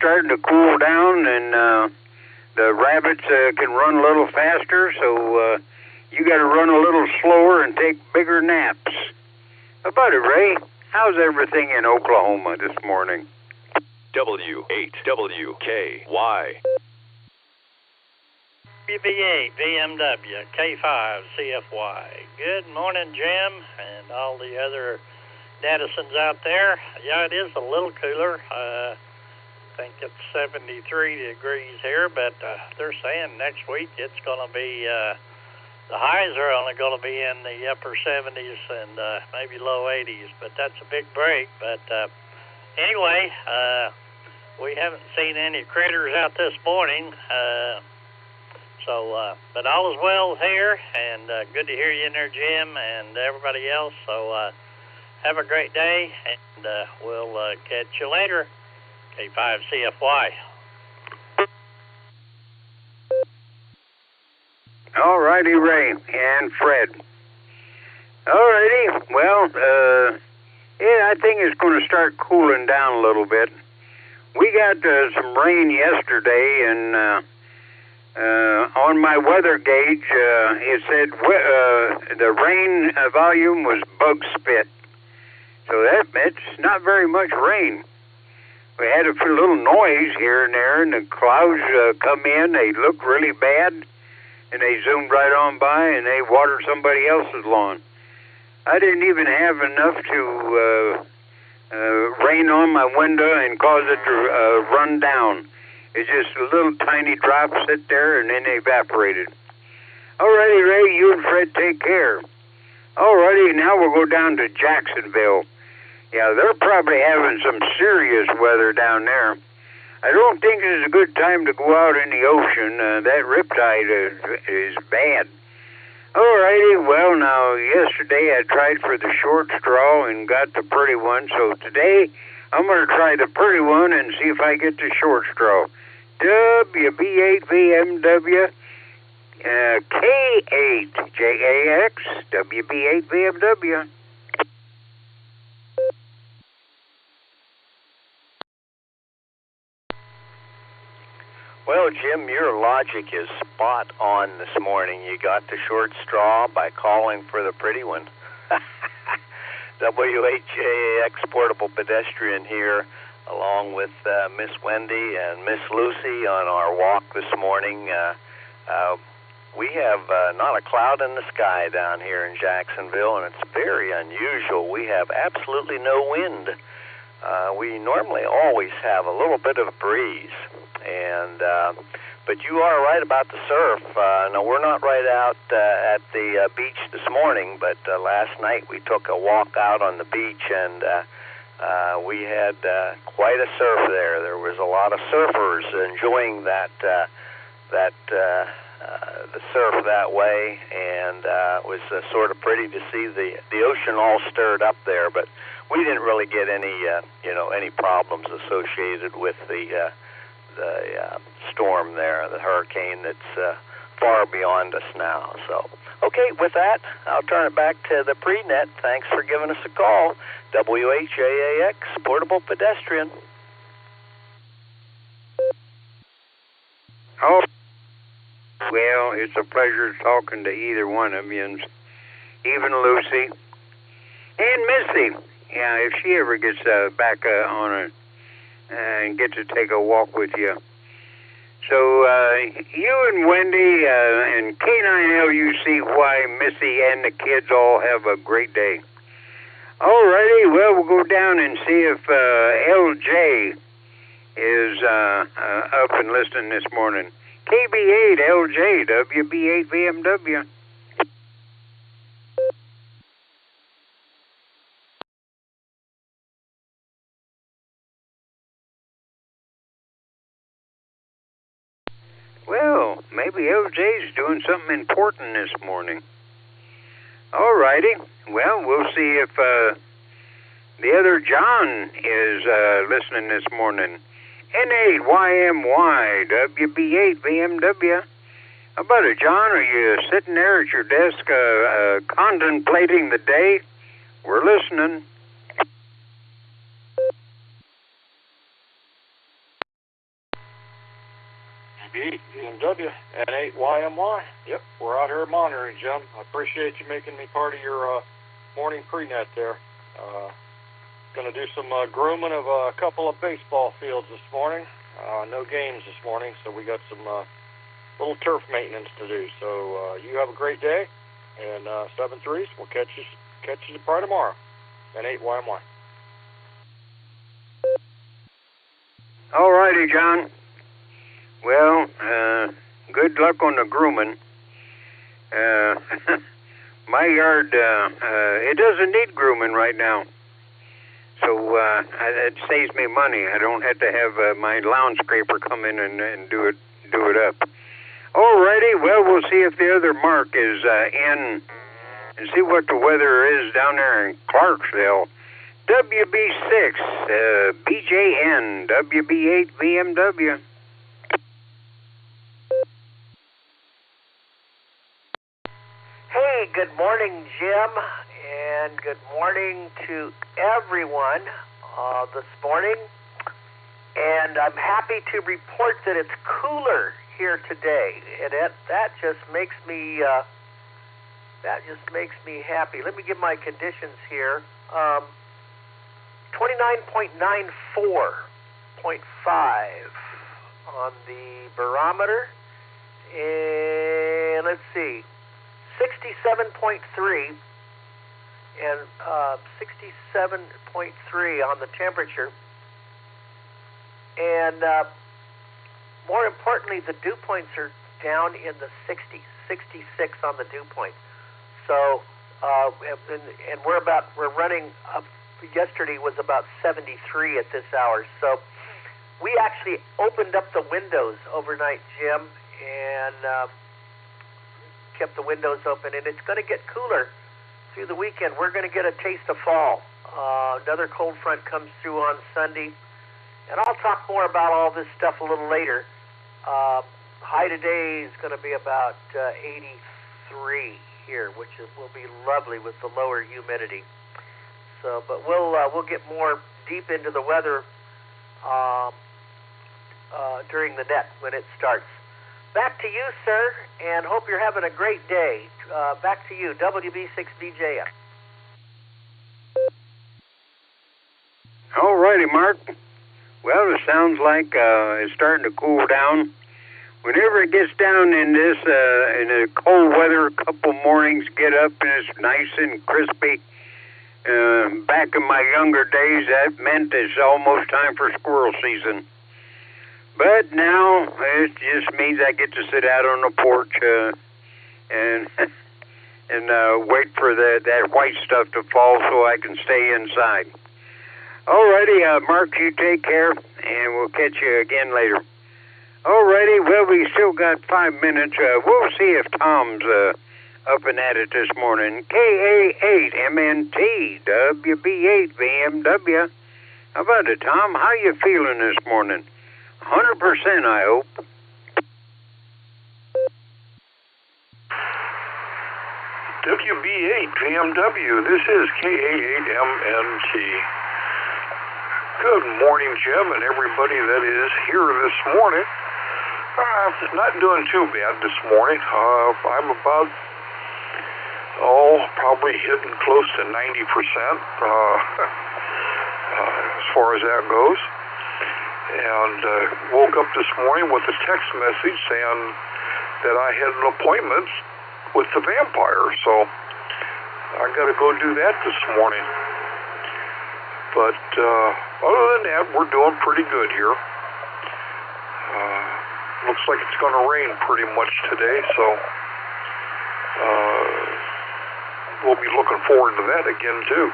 starting to cool down, and the rabbits can run a little faster, so you got to run a little slower and take bigger naps. How about it, Ray? How's everything in Oklahoma this morning? W8WKY. WB8 VMW K5 CFY. Good morning, Jim, and all the other netizens out there. Yeah, it is a little cooler. I think it's 73 degrees here, but they're saying next week it's going to be, the highs are only going to be in the upper 70s and maybe low 80s, but that's a big break. But anyway, we haven't seen any critters out this morning. But all is well here, and good to hear you in there, Jim, and everybody else. So have a great day, and we'll catch you later. K5 CFY. All righty, Ray and Fred. All righty. Well, yeah, I think it's going to start cooling down a little bit. We got some rain yesterday, and on my weather gauge, it said the rain volume was bug spit. So it's not very much rain. We had a little noise here and there, and the clouds come in. They look really bad, and they zoomed right on by, and they watered somebody else's lawn. I didn't even have enough to rain on my window and cause it to run down. It's just a little tiny drop sit there, and then they evaporated. All righty, Ray, you and Fred take care. All righty, now we'll go down to Jacksonville. Yeah, they're probably having some serious weather down there. I don't think it's a good time to go out in the ocean. That riptide is bad. All righty, well, now, yesterday I tried for the short straw and got the pretty one, so today I'm going to try the pretty one and see if I get the short straw. WB8VMW, K8JAX, WB8VMW. Well, Jim, your logic is spot on this morning. You got the short straw by calling for the pretty one. WHAX Portable Pedestrian here, along with Miss Wendy and Miss Lucy on our walk this morning. We have not a cloud in the sky down here in Jacksonville, and it's very unusual. We have absolutely no wind. We normally always have a little bit of a breeze, and but you are right about the surf. No, we're not right out at the beach this morning, but last night we took a walk out on the beach, and we had quite a surf there. There was a lot of surfers enjoying the surf that way, and it was sort of pretty to see the ocean all stirred up there. But we didn't really get any problems associated with the storm there, the hurricane that's far beyond us now. So, okay, with that, I'll turn it back to the pre-net. Thanks for giving us a call. WHAX Portable Pedestrian. Oh, well, it's a pleasure talking to either one of you, even Lucy and Missy. Yeah, if she ever gets back on and get to take a walk with you. So you and Wendy and K9LUCY, Missy, and the kids all have a great day. All righty, well, we'll go down and see if LJ is up and listening this morning. KB8LJ, WB8VMW. Well, maybe LJ's doing something important this morning. All righty. Well, we'll see if the other John is listening this morning. N8YMY, WB8VMW. How about it, John? Are you sitting there at your desk contemplating the day? We're listening. WB, BMW, and 8YMY. Yep, we're out here monitoring, Jim. I appreciate you making me part of your morning pre-net there. Going to do some grooming of a couple of baseball fields this morning. No games this morning, so we got some little turf maintenance to do. So you have a great day, and 7-3s. We'll catch you probably tomorrow, and 8YMY. All righty, John. Well, good luck on the grooming. My yard, it doesn't need grooming right now. So it saves me money. I don't have to have my lawn scraper come in and do it up. All righty. Well, we'll see if the other Mark is in and see what the weather is down there in Clarksville. WB6, BJN, WB8, BMW. Hey, good morning, Jim, and good morning to everyone this morning. And I'm happy to report that it's cooler here today, and that just makes me happy. Let me give my conditions here. 29.94.5 on the barometer, and let's see, 67.3 and 67.3 on the temperature, and more importantly, the dew points are down in the 60s, 66 on the dew point. So, and we're running up. Yesterday was about 73 at this hour. So we actually opened up the windows overnight, Jim, and kept the windows open. And it's going to get cooler through the weekend. We're going to get a taste of fall. Another cold front comes through on Sunday. And I'll talk more about all this stuff a little later. High today is going to be about 83 here, which will be lovely with the lower humidity. So, but we'll get more deep into the weather during the net when it starts. Back to you, sir, and hope you're having a great day. Back to you, WB6BJF. All righty, Mark. Well, it sounds like it's starting to cool down. Whenever it gets down in this in the cold weather, a couple mornings get up and it's nice and crispy. Back in my younger days, that meant it's almost time for squirrel season. But now it just means I get to sit out on the porch and wait for that white stuff to fall so I can stay inside. Alrighty, Mark, you take care, and we'll catch you again later. Alrighty, well, we still got 5 minutes. We'll see if Tom's up and at it this morning. KA8MNT, WB8 BMW. How about it, Tom? How you feeling this morning? 100%, I hope. WB8 BMW, this is KA8MNT. Good morning, Jim, and everybody that is here this morning. Not doing too bad this morning. I'm about, probably hitting close to 90% as far as that goes. And woke up this morning with a text message saying that I had an appointment with the vampire, so I got to go do that this morning. But other than that, we're doing pretty good here. Looks like it's going to rain pretty much today, so we'll be looking forward to that again, too.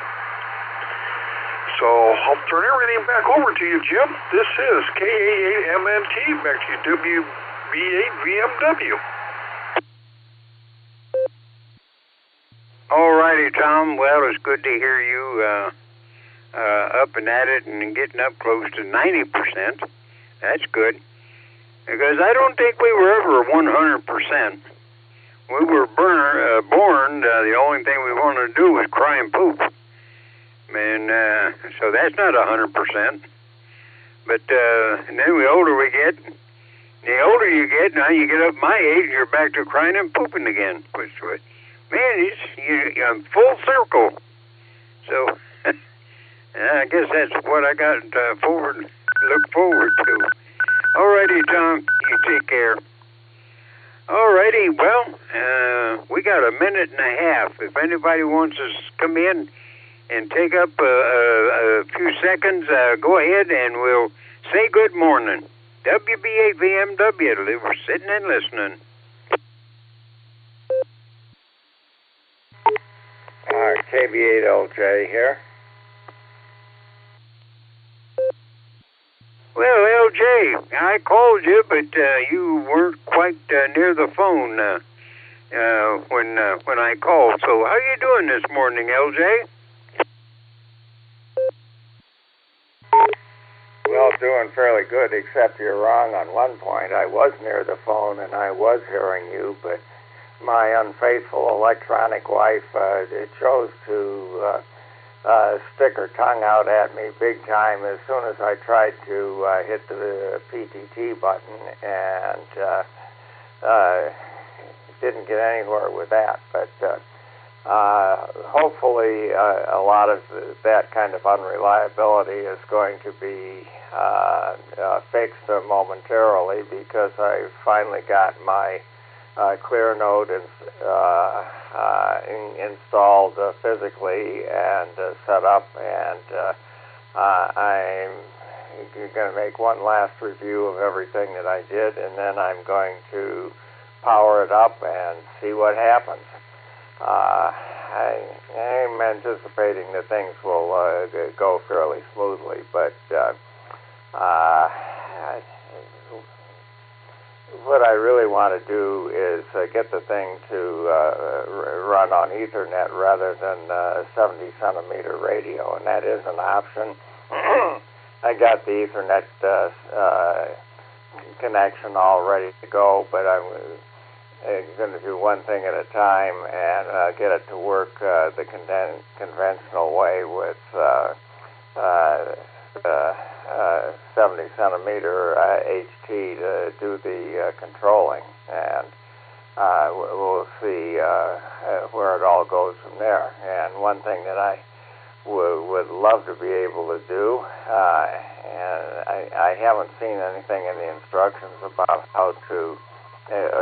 So I'll turn everything back over to you, Jim. This is KA8MNT, back to you, WB8 BMW. All righty, Tom. Well, it's good to hear you up and at it and getting up close to 90%. That's good. Because I don't think we were ever 100%. We were born, the only thing we wanted to do was cry and poop. And so that's not 100%. But and then the older we get, The older you get, now you get up my age, you're back to crying and pooping again. Which, man, I'm full circle. So, I guess that's what I got look forward to. Alrighty, Tom, you take care. Alrighty, well, we got a minute and a half. If anybody wants to come in and take up a few seconds, go ahead and we'll say good morning. WB8VMW, we're sitting and listening. KB8LJ here. Well, LJ, I called you, but you weren't quite near the phone when I called. So how you doing this morning, LJ? Well, doing fairly good, except you're wrong on one point. I was near the phone and I was hearing you, but my unfaithful electronic wife chose to stick her tongue out at me big time as soon as I tried to hit the PTT button, and didn't get anywhere with that. But hopefully a lot of that kind of unreliability is going to be fixed momentarily, because I finally got my Clear Node installed physically and set up, and I'm going to make one last review of everything that I did, and then I'm going to power it up and see what happens. I'm anticipating that things will go fairly smoothly, but what I really want to do is get the thing to run on Ethernet rather than 70-centimeter radio, and that is an option. I got the Ethernet connection all ready to go, but I'm going to do one thing at a time and get it to work the conventional way with 70-centimeter HT to do the controlling, and we'll see where it all goes from there. And one thing that I would love to be able to do, and I haven't seen anything in the instructions about how to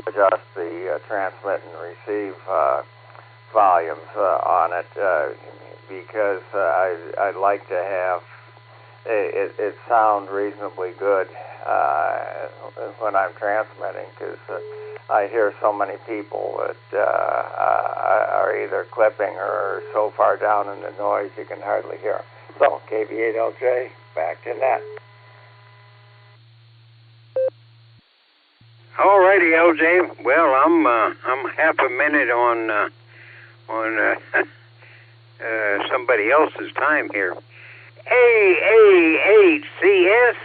adjust the transmit and receive volumes on it, because I'd like to have it sound reasonably good when I'm transmitting, because I hear so many people that are either clipping or so far down in the noise you can hardly hear. So, KB8LJ, back to net. All righty, LJ. Well, I'm half a minute on somebody else's time here. AAHCS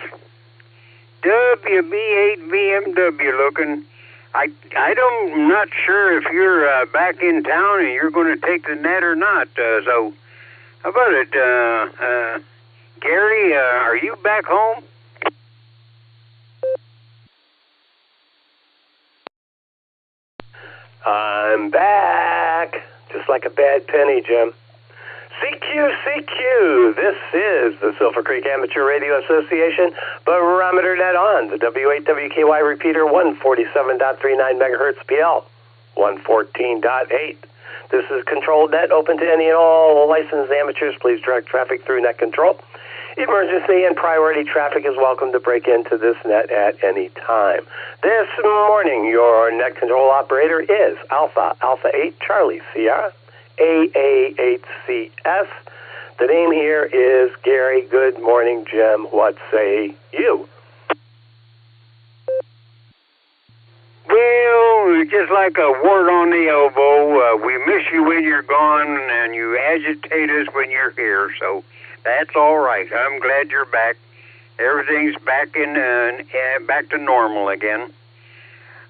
WB8VMW looking. I'm not sure if you're back in town and you're going to take the net or not. So, how about it, Gary? Are you back home? I'm back, just like a bad penny, Jim. CQ, this is the Silvercreek Amateur Radio Association Barometer Net on the W8WKY repeater 147.39 megahertz PL 114.8. This is controlled net, open to any and all licensed amateurs. Please direct traffic through net control. Emergency and priority traffic is welcome to break into this net at any time. This morning, your net control operator is Alpha 8 Charlie Sierra AA8CS. The name here is Gary. Good morning, Jim. What say you? Well, just like a wart on the elbow, we miss you when you're gone, and you agitate us when you're here. So that's all right. I'm glad you're back. Everything's back back to normal again.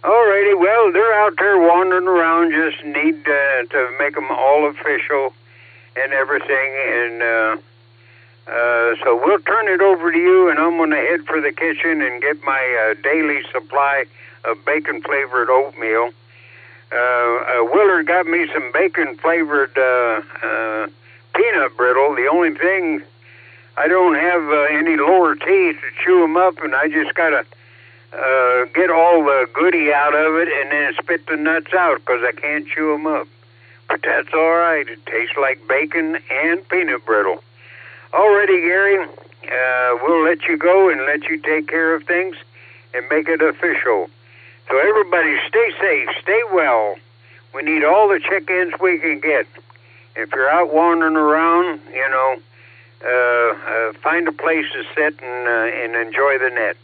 Alrighty, well, they're out there wandering around. Just need to make them all official and everything. And So we'll turn it over to you, and I'm going to head for the kitchen and get my daily supply of bacon-flavored oatmeal. Willard got me some bacon-flavored peanut brittle. The only thing, I don't have any lower teeth to chew them up, and I just got to get all the goodie out of it and then spit the nuts out because I can't chew them up. But that's all right. It tastes like bacon and peanut brittle. Alrighty, Gary, we'll let you go and let you take care of things and make it official. So everybody stay safe, stay well. We need all the check-ins we can get. If you're out wandering around, find a place to sit and enjoy the net.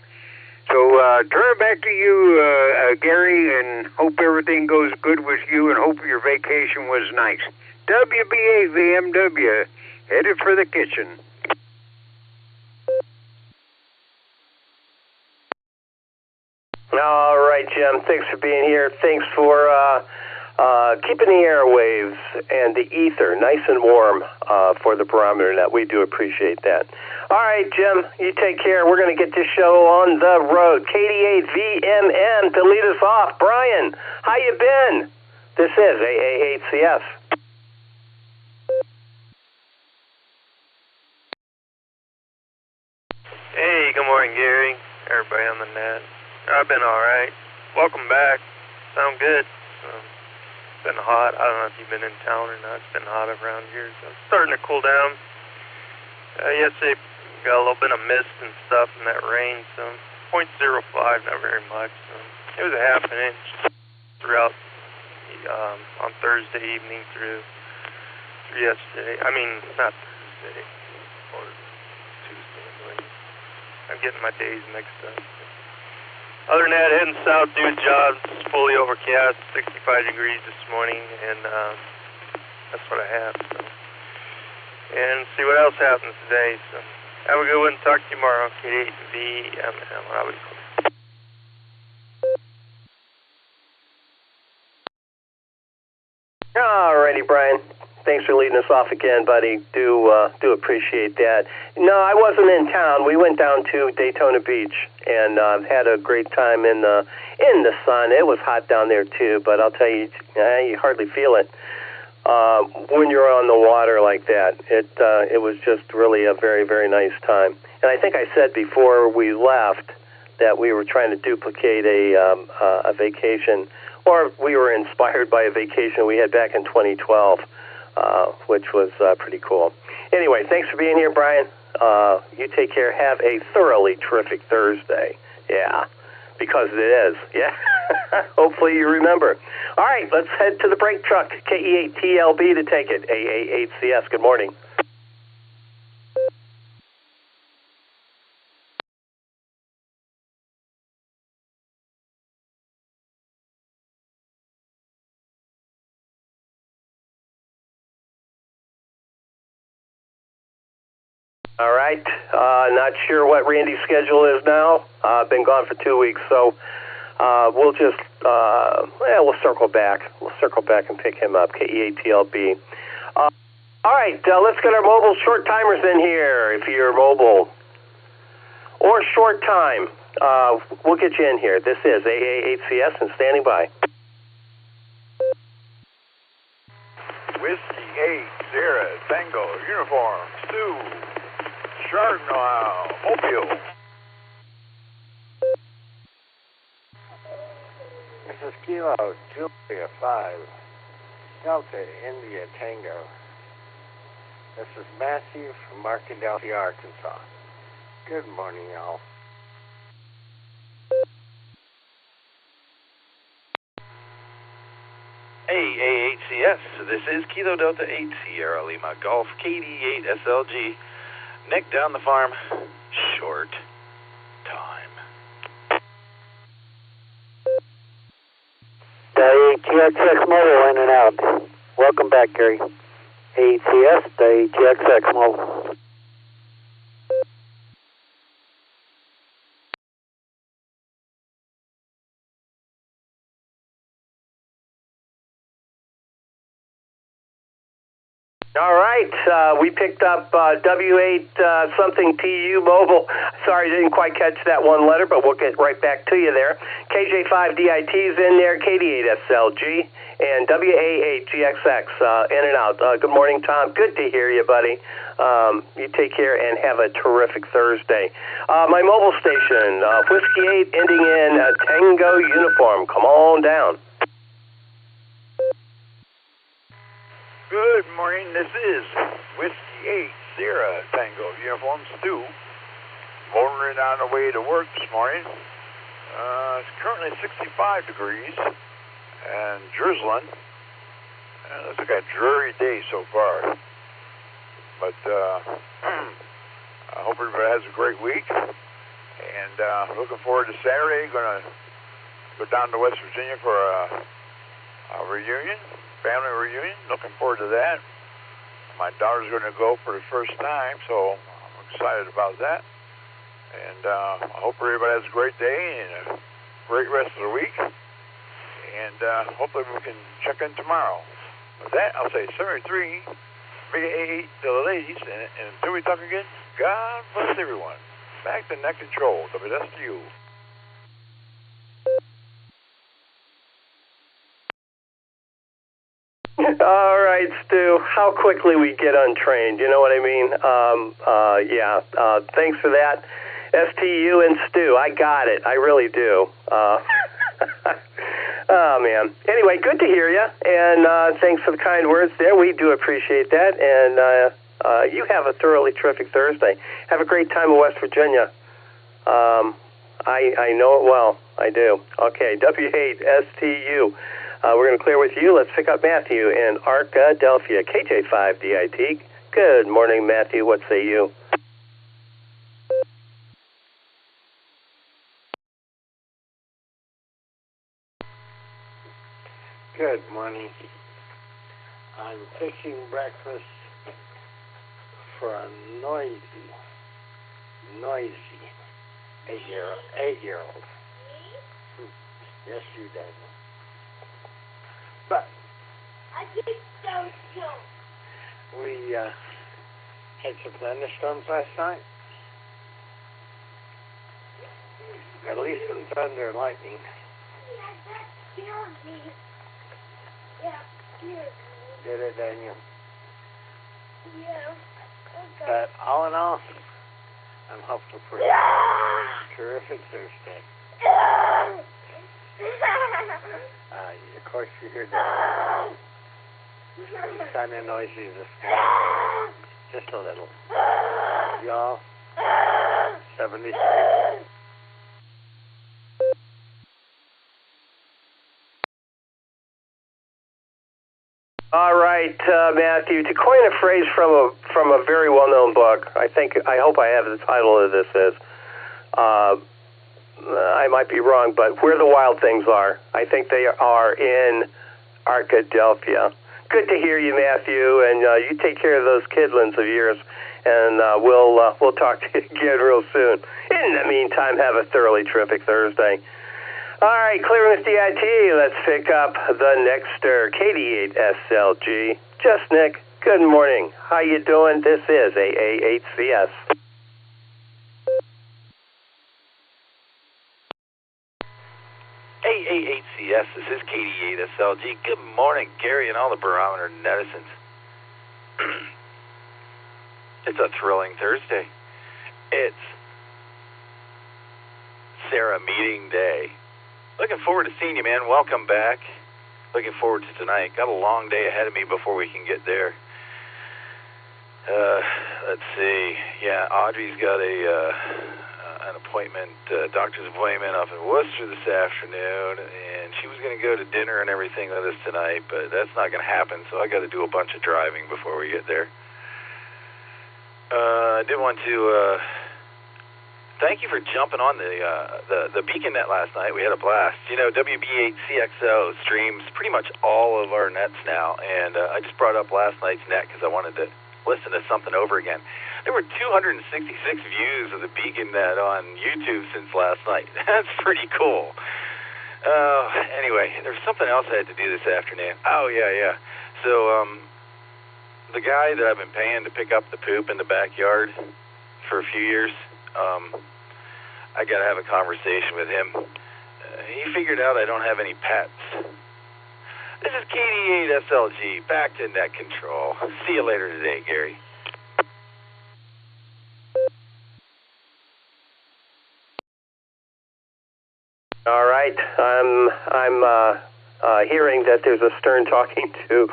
So turn it back to you, Gary, and hope everything goes good with you and hope your vacation was nice. WBA VMW, headed for the kitchen. All right, Jim. Thanks for being here. Thanks for keeping the airwaves and the ether nice and warm for the Barometer Net. We do appreciate that. All right, Jim, you take care. We're going to get this show on the road. KD8VMM to lead us off. Brian, how you been? This is AA8CF. Hey, good morning, Gary. Everybody on the net. I've been all right. Welcome back. Sound good. It's been hot. I don't know if you've been in town or not. It's been hot around here, so it's starting to cool down. Yesterday got a little bit of mist and stuff and that rain, so 0.05, not very much. So it was a half an inch throughout on Thursday evening through yesterday. I mean, not Thursday or Tuesday. I'm getting my days mixed up. Other than that, heading south, doing jobs, fully overcast, 65 degrees this morning, and that's what I have. So. And see what else happens today. So have a good one. Talk to you tomorrow. KD8VMM. All righty, Brian. Thanks for leading us off again, buddy. Do appreciate that. No, I wasn't in town. We went down to Daytona Beach and had a great time in the sun. It was hot down there too, but I'll tell you, you hardly feel it when you're on the water like that. It was just really a very, very nice time. And I think I said before we left that we were trying to duplicate a vacation, or we were inspired by a vacation we had back in 2012. Which was pretty cool. Anyway, thanks for being here, Brian. You take care. Have a thoroughly terrific Thursday. Yeah, because it is. Yeah. Hopefully you remember. All right, let's head to the brake truck. KE8TLB to take it. AA8CS. Good morning. All right. Not sure what Randy's schedule is now. Been gone for 2 weeks, so we'll just we'll circle back. We'll circle back and pick him up. KE8TLB. All right. Let's get our mobile short timers in here. If you're mobile or short time, we'll get you in here. This is AA8CS and standing by. Whiskey 8, Sierra, Tango, Uniform, Sioux, Chardonnay, Mobile. This is Kilo Julia 5, Delta India Tango. This is Matthew from Arkadelphia, Arkansas. Good morning, y'all. AAHCS, this is Kilo Delta 8, Sierra Lima Golf, KD8 SLG. Nick down the farm, short time. GXX Mobile in and out. Welcome back, Gary. ATS, the GXX Mobile. All right, we picked up W8 something TU mobile. Sorry, didn't quite catch that one letter, but we'll get right back to you there. KJ5 DIT's in there, KD8 SLG, and WA8 GXX in and out. Good morning, Tom. Good to hear you, buddy. You take care and have a terrific Thursday. My mobile station, Whiskey 8 ending in Tango Uniform. Come on down. Good morning, this is Whiskey 8 Sierra Tango Uniform Stu. Motoring on the way to work this morning. It's currently 65 degrees and drizzling. It's like a dreary day so far. But I hope everybody has a great week. And looking forward to Saturday. Going to go down to West Virginia for a reunion. Family reunion, looking forward to that. My daughter's going to go for the first time, so I'm excited about that. And I hope everybody has a great day and a great rest of the week. And hopefully we can check in tomorrow. With that, I'll say 73, Big 8 to the ladies, and until we talk again, God bless everyone. Back to Net Control, WSU. All right, Stu. How quickly we get untrained, you know what I mean? Thanks for that. STU and Stu, I got it. I really do. Oh, man. Anyway, good to hear you, and thanks for the kind words there. We do appreciate that, and you have a thoroughly terrific Thursday. Have a great time in West Virginia. I know it well. I do. Okay, W8STU. We're going to clear with you. Let's pick up Matthew in Arkadelphia, KJ5 DIT. Good morning, Matthew. What say you? Good morning. I'm fixing breakfast for a noisy 8-year-old. Yes, you did. But we had some thunderstorms last night. At least some thunder and lightning. Did it, Daniel? Yeah. But all in all, I'm hopeful for a terrific Thursday. Of course, you hear that. It's kind of noisy this morning. Just a little. Y'all, 76. All right, Matthew. To coin a phrase from a very well-known book, I hope I have the title of this is. I might be wrong, but Where the Wild Things Are. I think they are in Arkadelphia. Good to hear you, Matthew, and you take care of those kidlings of yours, and we'll talk to you again real soon. In the meantime, have a thoroughly terrific Thursday. All right, clearing with DIT, let's pick up the Nexter, KD8 SLG. Just Nick, good morning. How you doing? This is AA8CS. AA8CS, this is KD8 SLG. Good morning, Gary and all the Barometer Netizens. It's a thrilling Thursday. It's Sarah meeting day. Looking forward to seeing you, man. Welcome back. Looking forward to tonight. Got a long day ahead of me before we can get there. Let's see. Yeah, Audrey's got an appointment, doctor's appointment up in Worcester this afternoon, and she was going to go to dinner and everything with us tonight, but that's not going to happen, so I got to do a bunch of driving before we get there. I did want to thank you for jumping on the Beacon Net last night. We had a blast. You know, WB8CXO streams pretty much all of our nets now, and I just brought up last night's net because I wanted to listen to something over again. There were 266 views of the Beacon Net on YouTube since last night. That's pretty cool. Anyway, there's something else I had to do this afternoon. Oh, yeah. So, the guy that I've been paying to pick up the poop in the backyard for a few years, I got to have a conversation with him. He figured out I don't have any pets. This is KD8SLG, back to net control. See you later today, Gary. All right, I'm hearing that there's a Stern talking to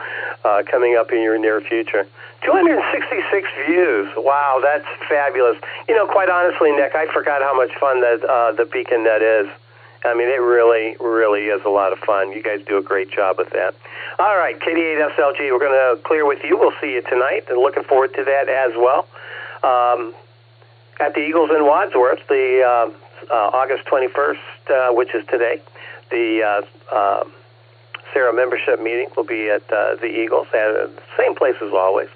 coming up in your near future. 266 views. Wow, that's fabulous. You know, quite honestly, Nick, I forgot how much fun that the Beacon Net is. I mean, it really, really is a lot of fun. You guys do a great job with that. All right, KD8SLG, we're going to clear with you. We'll see you tonight, and looking forward to that as well. At the Eagles in Wadsworth, the August 21st, which is today, the Sarah membership meeting will be at the Eagles, at the same place as always.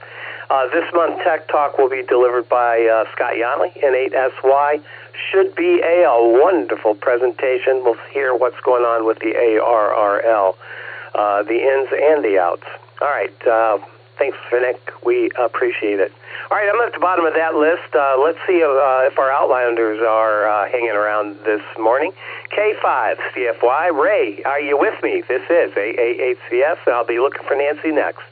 This month, Tech Talk will be delivered by Scott Yonley, N8SY. Should be a wonderful presentation. We'll hear what's going on with the ARRL, the ins and the outs. All right, thanks, Nick. We appreciate it. All right, I'm at the bottom of that list. Let's see if our Outlanders are hanging around this morning. K5, CFY. Ray, are you with me? This is AA8CS, and I'll be looking for Nancy next.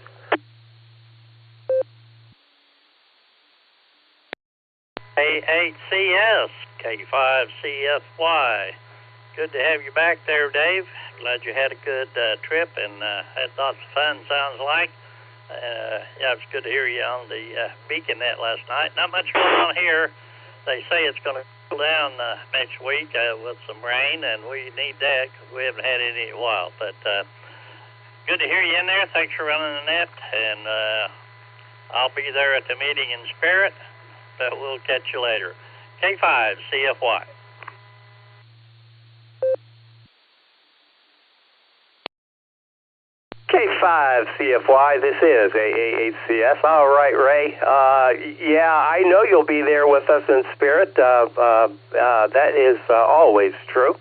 A8CS, K5CFY. Good to have you back there, Dave. Glad you had a good trip and had lots of fun, sounds like. Yeah, it was good to hear you on the Beacon Net last night. Not much going on here. They say it's going to cool down next week with some rain, and we need that because we haven't had any in a while. But good to hear you in there. Thanks for running the net, and I'll be there at the meeting in spirit. But we'll catch you later. K5 CFY. K5 CFY, this is AA8CS. All right, Ray. Yeah, I know you'll be there with us in spirit. That is always true.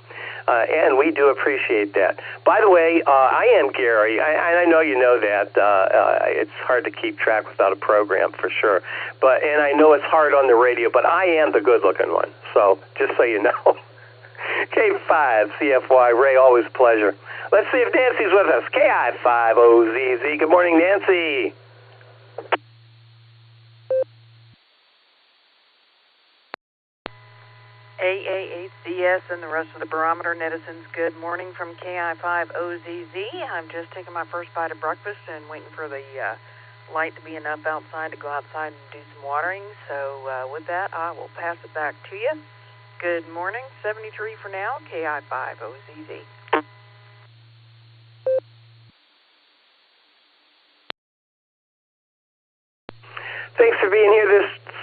And we do appreciate that. By the way, I am Gary. I know you know that. It's hard to keep track without a program, for sure. And I know it's hard on the radio, but I am the good-looking one. So, just so you know. K5 CFY, Ray, always a pleasure. Let's see if Nancy's with us. KI5OZZ. Good morning, Nancy. AA8CS and the rest of the Barometer netizens, good morning from KI5OZZ. I'm just taking my first bite of breakfast and waiting for the light to be enough outside to go outside and do some watering. So with that, I will pass it back to you. Good morning, 73 for now, KI5OZZ. Thanks for being here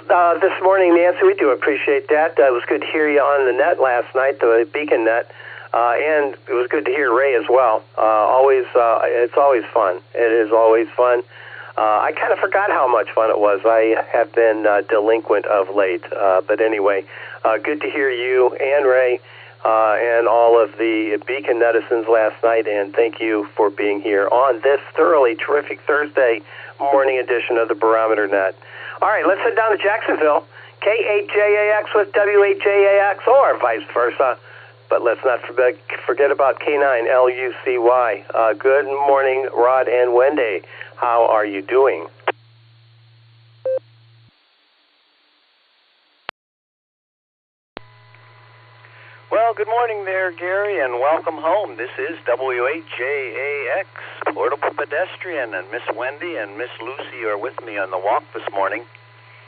this morning, Nancy. We do appreciate that. It was good to hear you on the net last night, the Beacon Net, and it was good to hear Ray as well. It's always fun. It is always fun. I kind of forgot how much fun it was. I have been delinquent of late, but anyway, good to hear you and Ray and all of the Beacon netizens last night, and thank you for being here on this thoroughly terrific Thursday morning edition of the Barometer Net. All right, let's head down to Jacksonville. K8JAX with W8JAX, or vice versa. But let's not forget about K9LUCY. Good morning, Rod and Wendy. How are you doing? Well, good morning there, Gary, and welcome home. This is W8JAX, Portable Pedestrian, and Miss Wendy and Miss Lucy are with me on the walk this morning.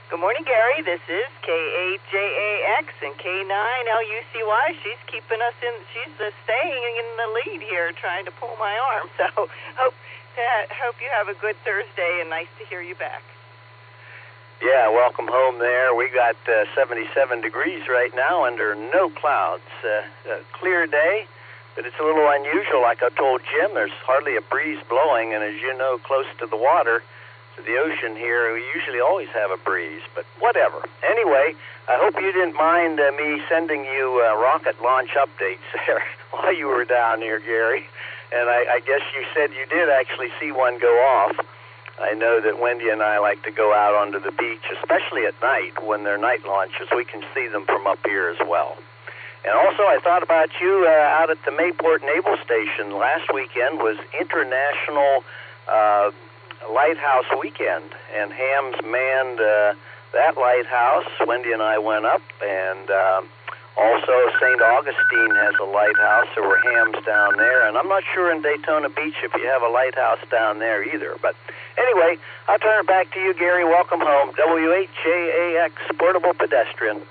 Good morning, Gary. This is K8JAX and K9LUCY. She's keeping us in, she's staying in the lead here, trying to pull my arm. So hope you have a good Thursday, and nice to hear you back. Yeah, welcome home there. We got 77 degrees right now under no clouds. A clear day, but it's a little unusual. Like I told Jim, there's hardly a breeze blowing, and as you know, close to the water, to the ocean here, we usually always have a breeze, but whatever. Anyway, I hope you didn't mind me sending you rocket launch updates there while you were down here, Gary. And I guess you said you did actually see one go off. I know that Wendy and I like to go out onto the beach, especially at night when they're night launches. We can see them from up here as well. And also, I thought about you out at the Mayport Naval Station. Last weekend was International Lighthouse Weekend, and Hams manned that lighthouse. Wendy and I went up, and also St. Augustine has a lighthouse. There were hams down there, and I'm not sure in Daytona Beach if you have a lighthouse down there either. But anyway, I'll turn it back to you, Gary. Welcome home. WHJAX Portable Pedestrian.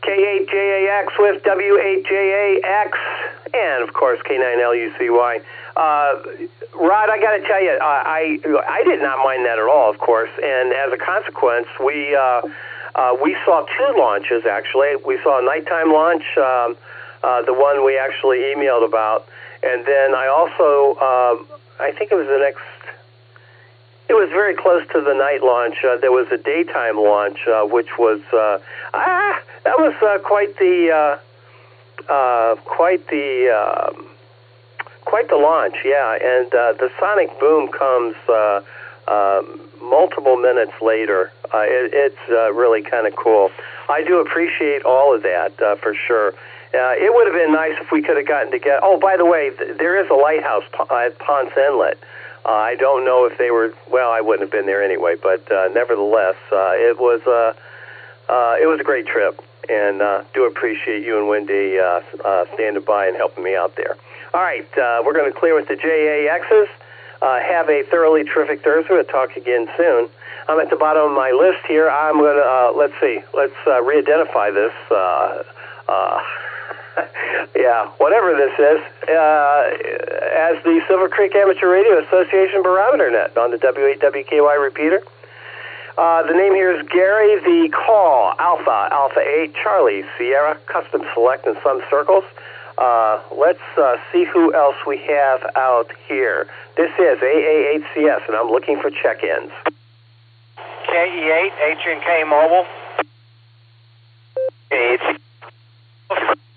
K8JAX with W8JAX, and of course K9LUCY. Rod, I got to tell you, I did not mind that at all, of course. And as a consequence, we saw two launches actually. We saw a nighttime launch, the one we actually emailed about, and then I also, I think it was the next. It was very close to the night launch. There was a daytime launch, which was that was quite the launch, yeah. And the sonic boom comes multiple minutes later. It's really kind of cool. I do appreciate all of that for sure. It would have been nice if we could have gotten together. Oh, by the way, there is a lighthouse at Ponce Inlet. I don't know if they were. Well, I wouldn't have been there anyway, but nevertheless, it was a great trip, and do appreciate you and Wendy standing by and helping me out there. All right, we're going to clear with the JAXs. Have a thoroughly terrific Thursday. We'll talk again soon. I'm at the bottom of my list here. I'm going to let's re-identify this. Yeah, whatever this is, as the Silvercreek Amateur Radio Association Barometer Net on the W8WKY repeater. The name here is Gary. The call, Alpha 8, Charlie, Sierra, Custom Select in some circles. Let's see who else we have out here. This is AA8CS, and I'm looking for check-ins. KE8, H&K Mobile.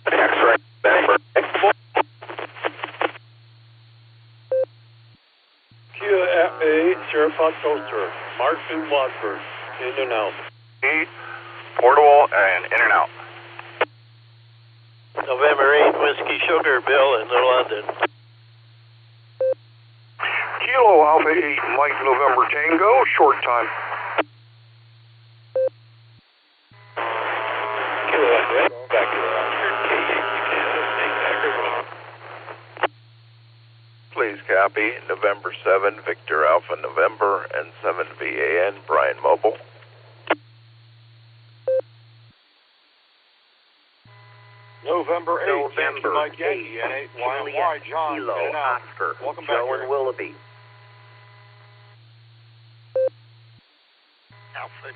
X-ray. QFA, Sierra Foxtrot, Mark 2 Watford, in and out. Portable and in and out. November 8, Whiskey Sugar, Bill in London. Kilo Alpha 8, Mike November Tango, short time. Kilo Alpha 8, back to the Please copy. November 7, Victor Alpha November, and 7 VAN, Brian Mobile. November 8, Mike Yankee, and 8 YMY, John, Kilo, in and out. Oscar, Welcome back, Joe and Willoughby.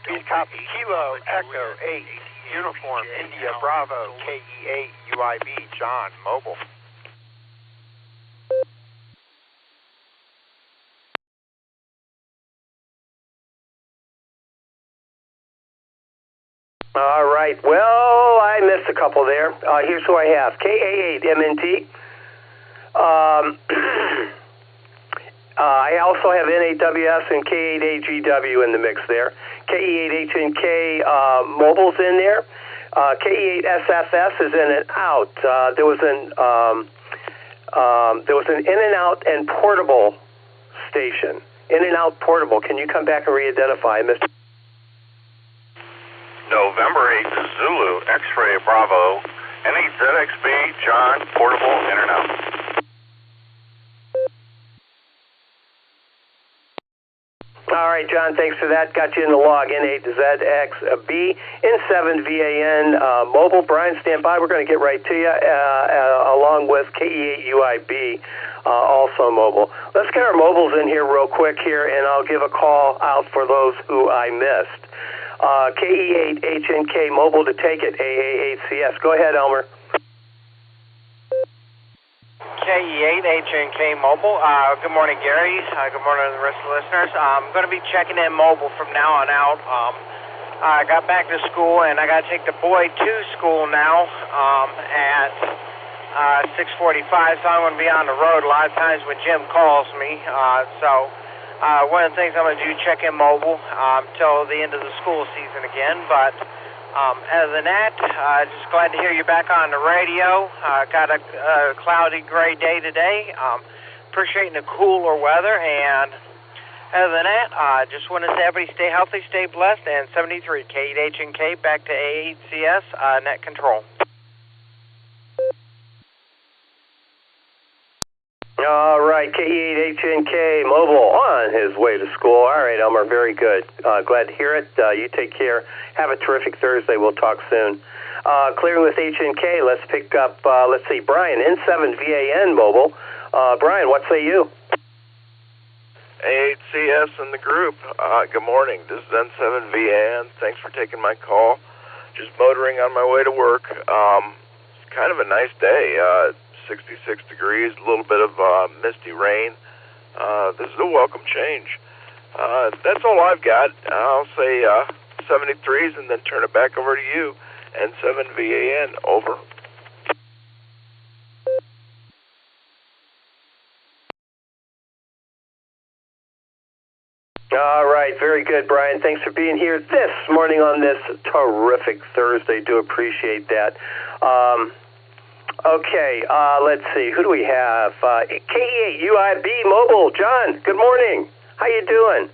Please copy. Kilo Echo 8, Uniform India Bravo, KE8 UIB, John, Mobile. All right. Well, I missed a couple there. Here's who I have. KA8MNT. I also have N8WS and K8AGW in the mix there. KE8HNK Mobile's in there. KE8SFS is in and out. There was an in and out and portable station. In and out portable. Can you come back and re-identify, Mr. November 8, Zulu, X-Ray Bravo, N8ZXB, John, portable, in and out. All right, John, thanks for that. Got you in the log. N8ZXB, N7VAN, mobile. Brian, stand by. We're going to get right to you, along with KE8UIB, also mobile. Let's get our mobiles in here real quick here, and I'll give a call out for those who I missed. KE8HNK Mobile to take it, AA8CS. Go ahead, Elmer. KE8HNK Mobile. Good morning, Gary. Good morning to the rest of the listeners. I'm going to be checking in mobile from now on out. I got back to school, and I got to take the boy to school now at 6:45, so I'm going to be on the road a lot of times when Jim calls me. One of the things I'm going to do, check in mobile till the end of the school season again. But other than that, just glad to hear you back on the radio. Got a cloudy, gray day today. Appreciating the cooler weather. And other than that, just want to say everybody stay healthy, stay blessed. And 73 K8H&K back to A8CS net control. All right, K8HNK Mobile on his way to school. All right, Elmer, very good. Glad to hear it. You take care. Have a terrific Thursday. We'll talk soon. Clearing with HNK, let's pick up, let's see, Brian, N7VAN Mobile. Brian, what say you? A8CS in the group. Good morning. This is N7VAN. Thanks for taking my call. Just motoring on my way to work. It's kind of a nice day. 66 degrees, a little bit of misty rain. This is a welcome change. That's all I've got. I'll say 73s and then turn it back over to you. N7VAN, over. All right, very good, Brian. Thanks for being here this morning on this terrific Thursday. Do appreciate that. Okay, let's see. Who do we have? K8UIB Mobile. John, good morning. How you doing?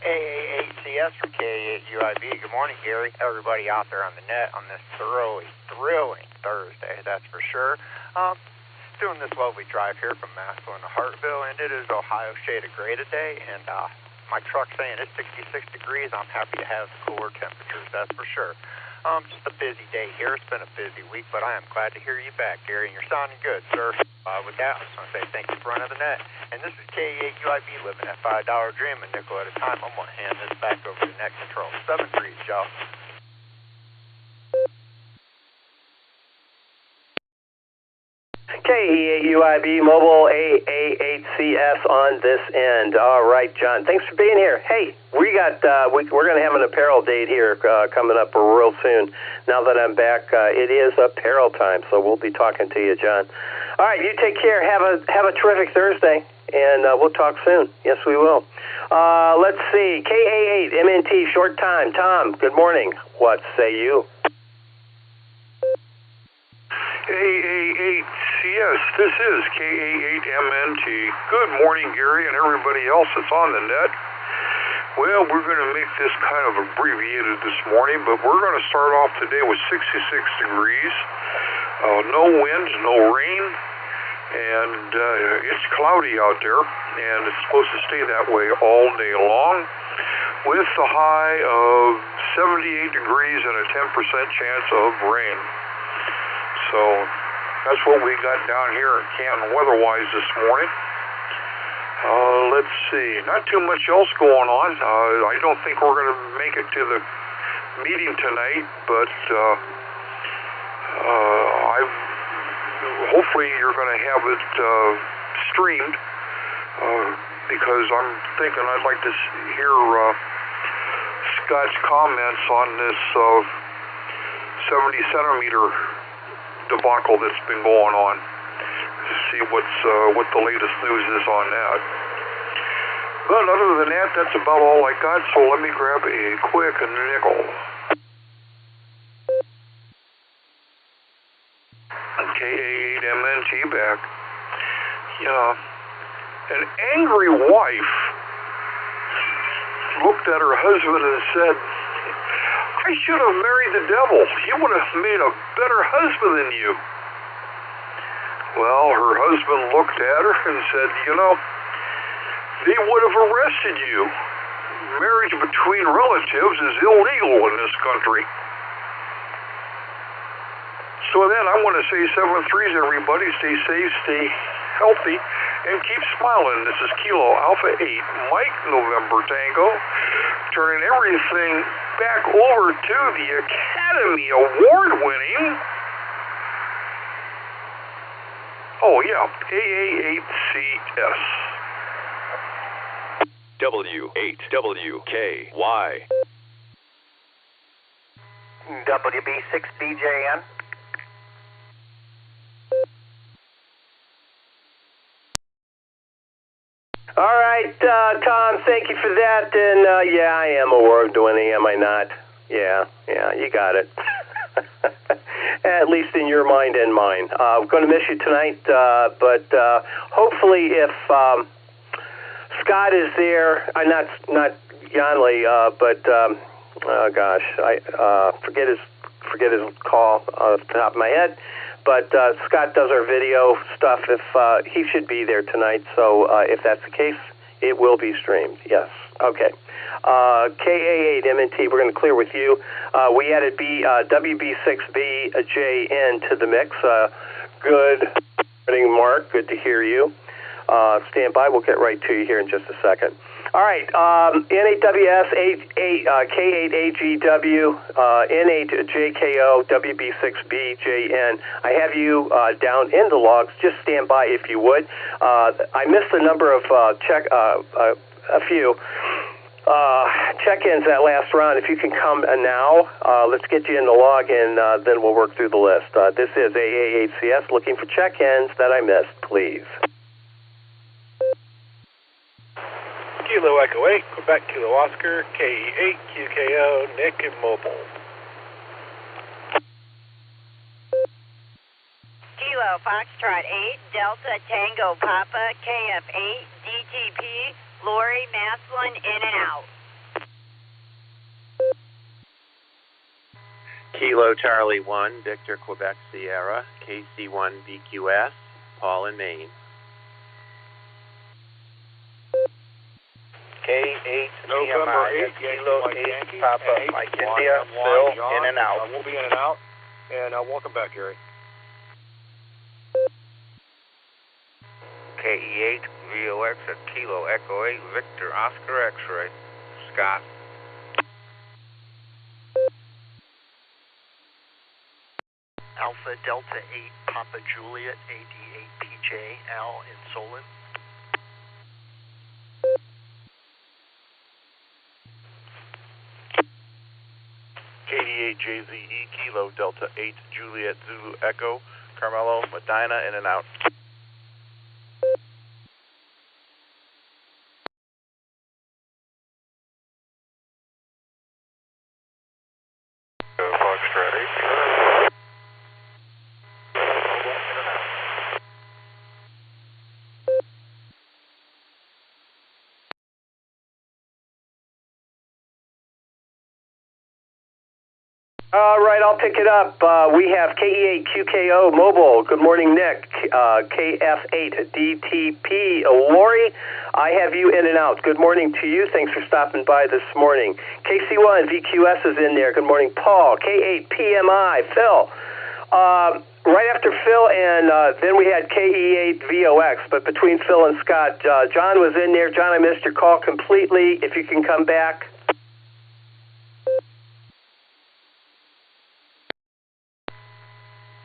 AAHCS from K8UIB. Good morning, Gary. Everybody out there on the net on this thrilling Thursday, that's for sure. Doing this lovely drive here from Massillon to Hartville, and it is Ohio shade of gray today, and my truck's saying it's 66 degrees. I'm happy to have the cooler temperatures, that's for sure. Just a busy day here. It's been a busy week, but I am glad to hear you back, Gary, and you're sounding good, sir. With that, I just want to say thank you for running the net. And this is K8UIB living that $5 dream, a nickel at a time. I'm going to hand this back over to net control. 7 3, y'all. K8UIB Mobile AA8CS on this end. All right, John. Thanks for being here. Hey, we're going to have an apparel date here coming up real soon. Now that I'm back, it is apparel time, so we'll be talking to you, John. All right, you take care. Have a terrific Thursday, and we'll talk soon. Yes, we will. Let's see. KA8MNT short time. Tom, good morning. What say you? AA8CS, this is KA8MNT. Good morning, Gary, and everybody else that's on the net. Well, we're going to make this kind of abbreviated this morning, but we're going to start off today with 66 degrees, no wind, no rain, and it's cloudy out there, and it's supposed to stay that way all day long, with a high of 78 degrees and a 10% chance of rain. So that's what we got down here in Canton weather-wise this morning. Let's see, not too much else going on. I don't think we're going to make it to the meeting tonight, but hopefully you're going to have it streamed, because I'm thinking I'd like to hear Scott's comments on this 70-centimeter debacle that's been going on, to see what the latest news is on that. But other than that, that's about all I got, so let me grab a quick nickel. KA8MNT back. Yeah. An angry wife looked at her husband and said, I should have married the devil. He would have made a better husband than you. Well, her husband looked at her and said, they would have arrested you. Marriage between relatives is illegal in this country. So then I want to say 7-3s, everybody. Stay safe, stay healthy, and keep smiling. This is Kilo Alpha 8, Mike November Tango, turning everything back over to the Academy Award-winning, AA8CS. W8WKY. WB6BJN. All right, Tom, thank you for that. And yeah, I am aware of doing AM, am I not? Yeah, you got it. At least in your mind and mine. We're going to miss you tonight, but hopefully if Scott is there, not Yanley, but oh gosh, I forget his call off the top of my head. But Scott does our video stuff. If he should be there tonight, so if that's the case, it will be streamed. Yes. Okay. KA8MNT, we're going to clear with you. We added WB6BJN to the mix. Good morning, Mark. Good to hear you. Stand by. We'll get right to you here in just a second. All right. N8WS, K8AGW, N8JKO, WB6BJN. I have you down in the logs. Just stand by if you would. I missed a number of a few check-ins that last round. If you can come now, let's get you in the log, and then we'll work through the list. This is AA8CS looking for check-ins that I missed, please. Kilo Echo 8, Quebec Kilo Oscar, KE8, QKO, Nick and Mobile. Kilo Foxtrot 8, Delta Tango Papa, KF8, DTP, Lori Maslin, in and out. Kilo Charlie 1, Victor Quebec Sierra, KC1 VQS, Paul in Maine. K8 November 8, Kilo 8, Papa, Mike India, Phil, in and out. We'll be in and out, and welcome back, Gary. KE8, VOX at Kilo Echo 8, Victor Oscar X-Ray, Scott. Alpha Delta 8, Papa Juliet, AD8PJ, Al in Solon. KD8JZE, Kilo Delta 8, Juliet Zulu Echo, Carmelo, Medina, in and out. Foxtrot 8, All right, I'll pick it up. We have KE8QKO Mobile. Good morning, Nick. KF8DTP Lori. I have you in and out. Good morning to you. Thanks for stopping by this morning. KC1 VQS is in there. Good morning, Paul. K8PMI Phil. Right after Phil, and then we had KE8VOX, but between Phil and Scott, John was in there. John, I missed your call completely. If you can come back.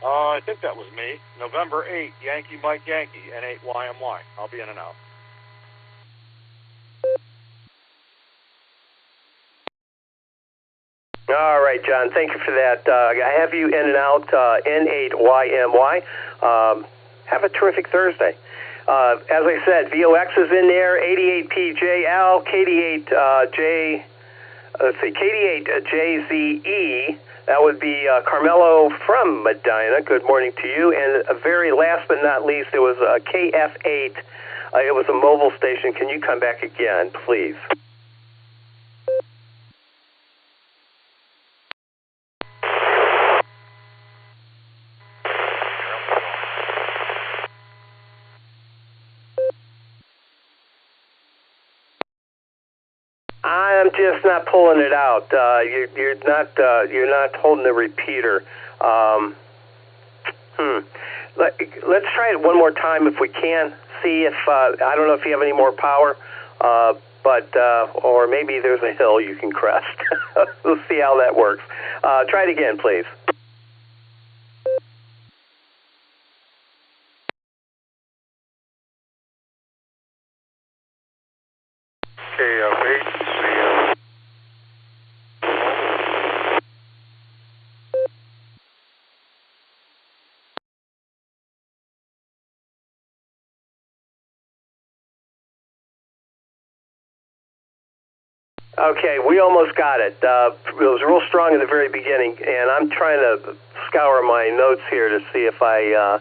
I think that was me. November 8, Yankee Mike Yankee, N8YMY. I'll be in and out. All right, John, thank you for that. I have you in and out, N8YMY. Have a terrific Thursday. As I said, VOX is in there, 88PJL, KD8JZE. That would be Carmelo from Medina. Good morning to you. And very last but not least, it was KF8. It was a mobile station. Can you come back again, please? I'm just not pulling it out. You're not holding the repeater. Let's try it one more time if we can. See if I don't know if you have any more power, but or maybe there's a hill you can crest. We'll see how that works. Try it again, please. Okay, we almost got it. It was real strong in the very beginning, and I'm trying to scour my notes here to see if I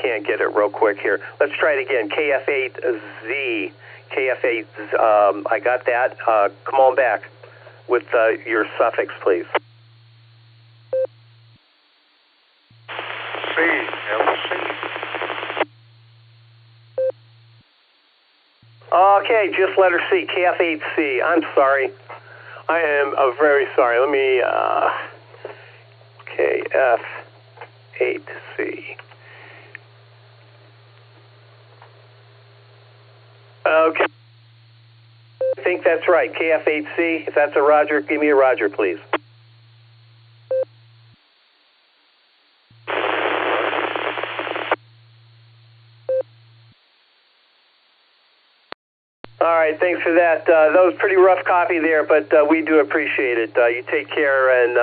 can't get it real quick here. Let's try it again. KF8Z. KF8, I got that. Come on back with your suffix, please. Okay, just letter C, KF8C. I'm sorry. I am very sorry. Let me, KF8C. Okay. I think that's right, KF8C. If that's a Roger, give me a Roger, please. All right, thanks for that. That was pretty rough copy there, but we do appreciate it. You take care, and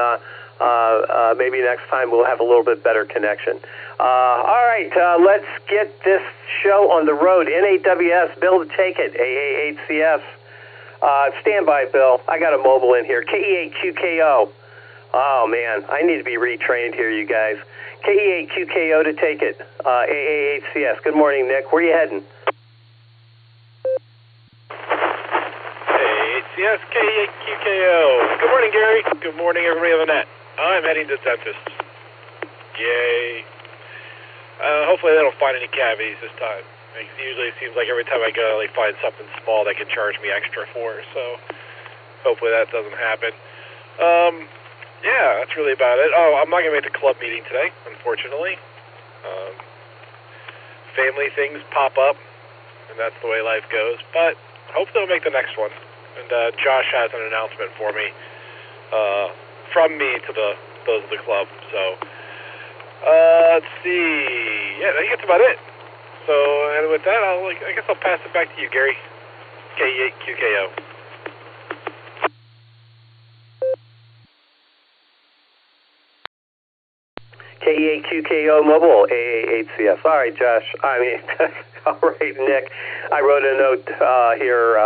maybe next time we'll have a little bit better connection. All right, let's get this show on the road. NAWS, Bill to take it. AA8CS. Stand by, Bill. I got a mobile in here. KE8QKO. Oh, man, I need to be retrained here, you guys. KE8QKO to take it. AA8CS. Good morning, Nick. Where are you heading? Yes, KE8QKO. Good morning, Gary. Good morning, everybody on the net. I'm heading to dentist. Yay. Hopefully they don't find any cavities this time. Usually it seems like every time I go, they find something small they can charge me extra for, so hopefully that doesn't happen. Yeah, that's really about it. Oh, I'm not going to make the club meeting today, unfortunately. Family things pop up, and that's the way life goes, but hopefully I'll make the next one. And Josh has an announcement for me, from me to those of the club. So, let's see. Yeah, I think that's about it. So, and with that, I guess I'll pass it back to you, Gary. KE8QKO. KE8QKO Mobile, AA8CS. All right, Josh. All right, Nick. I wrote a note here.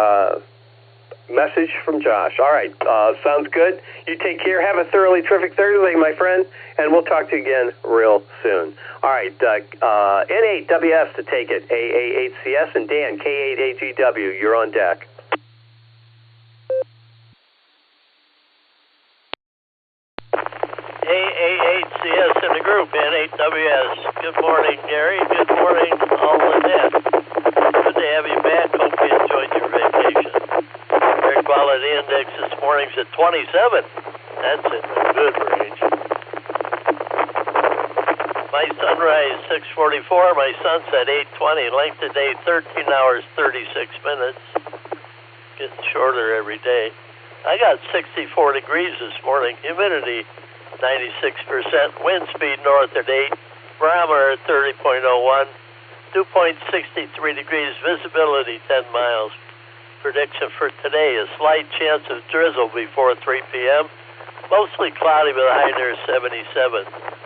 Message from Josh. All right, sounds good. You take care. Have a thoroughly terrific Thursday, my friend, and we'll talk to you again real soon. All right, N8WS to take it. AA8CS and Dan, K8AGW. You're on deck. AA8CS in the group, N8WS. Good morning, Gary. Good morning, all the net. Good to have you back. Hope you enjoyed your vacation. Air quality index this morning's at 27. That's in the good range. My sunrise 6:44. My sunset 8:20. Length of day 13 hours 36 minutes. Getting shorter every day. I got 64 degrees this morning. Humidity 96%. Wind speed north at 8. Barometer at 30.01. Dew point 63 degrees. Visibility 10 miles. Prediction for today, a slight chance of drizzle before 3 p.m. Mostly cloudy with a high near 77.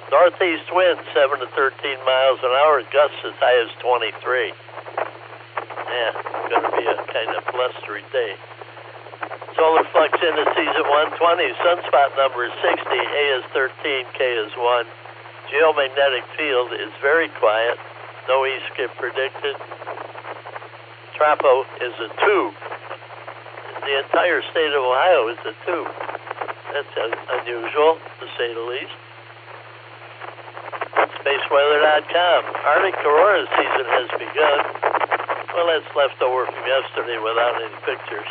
Northeast wind 7 to 13 miles an hour. Gusts as high as 23. Yeah, going to be a kind of blustery day. Solar flux indices at 120. Sunspot number is 60. A is 13. K is 1. Geomagnetic field is very quiet. No E-skip predicted. Trapo is a 2. The entire state of Ohio is a 2. That's unusual, to say the least. SpaceWeather.com. Arctic aurora season has begun. Well, that's left over from yesterday without any pictures.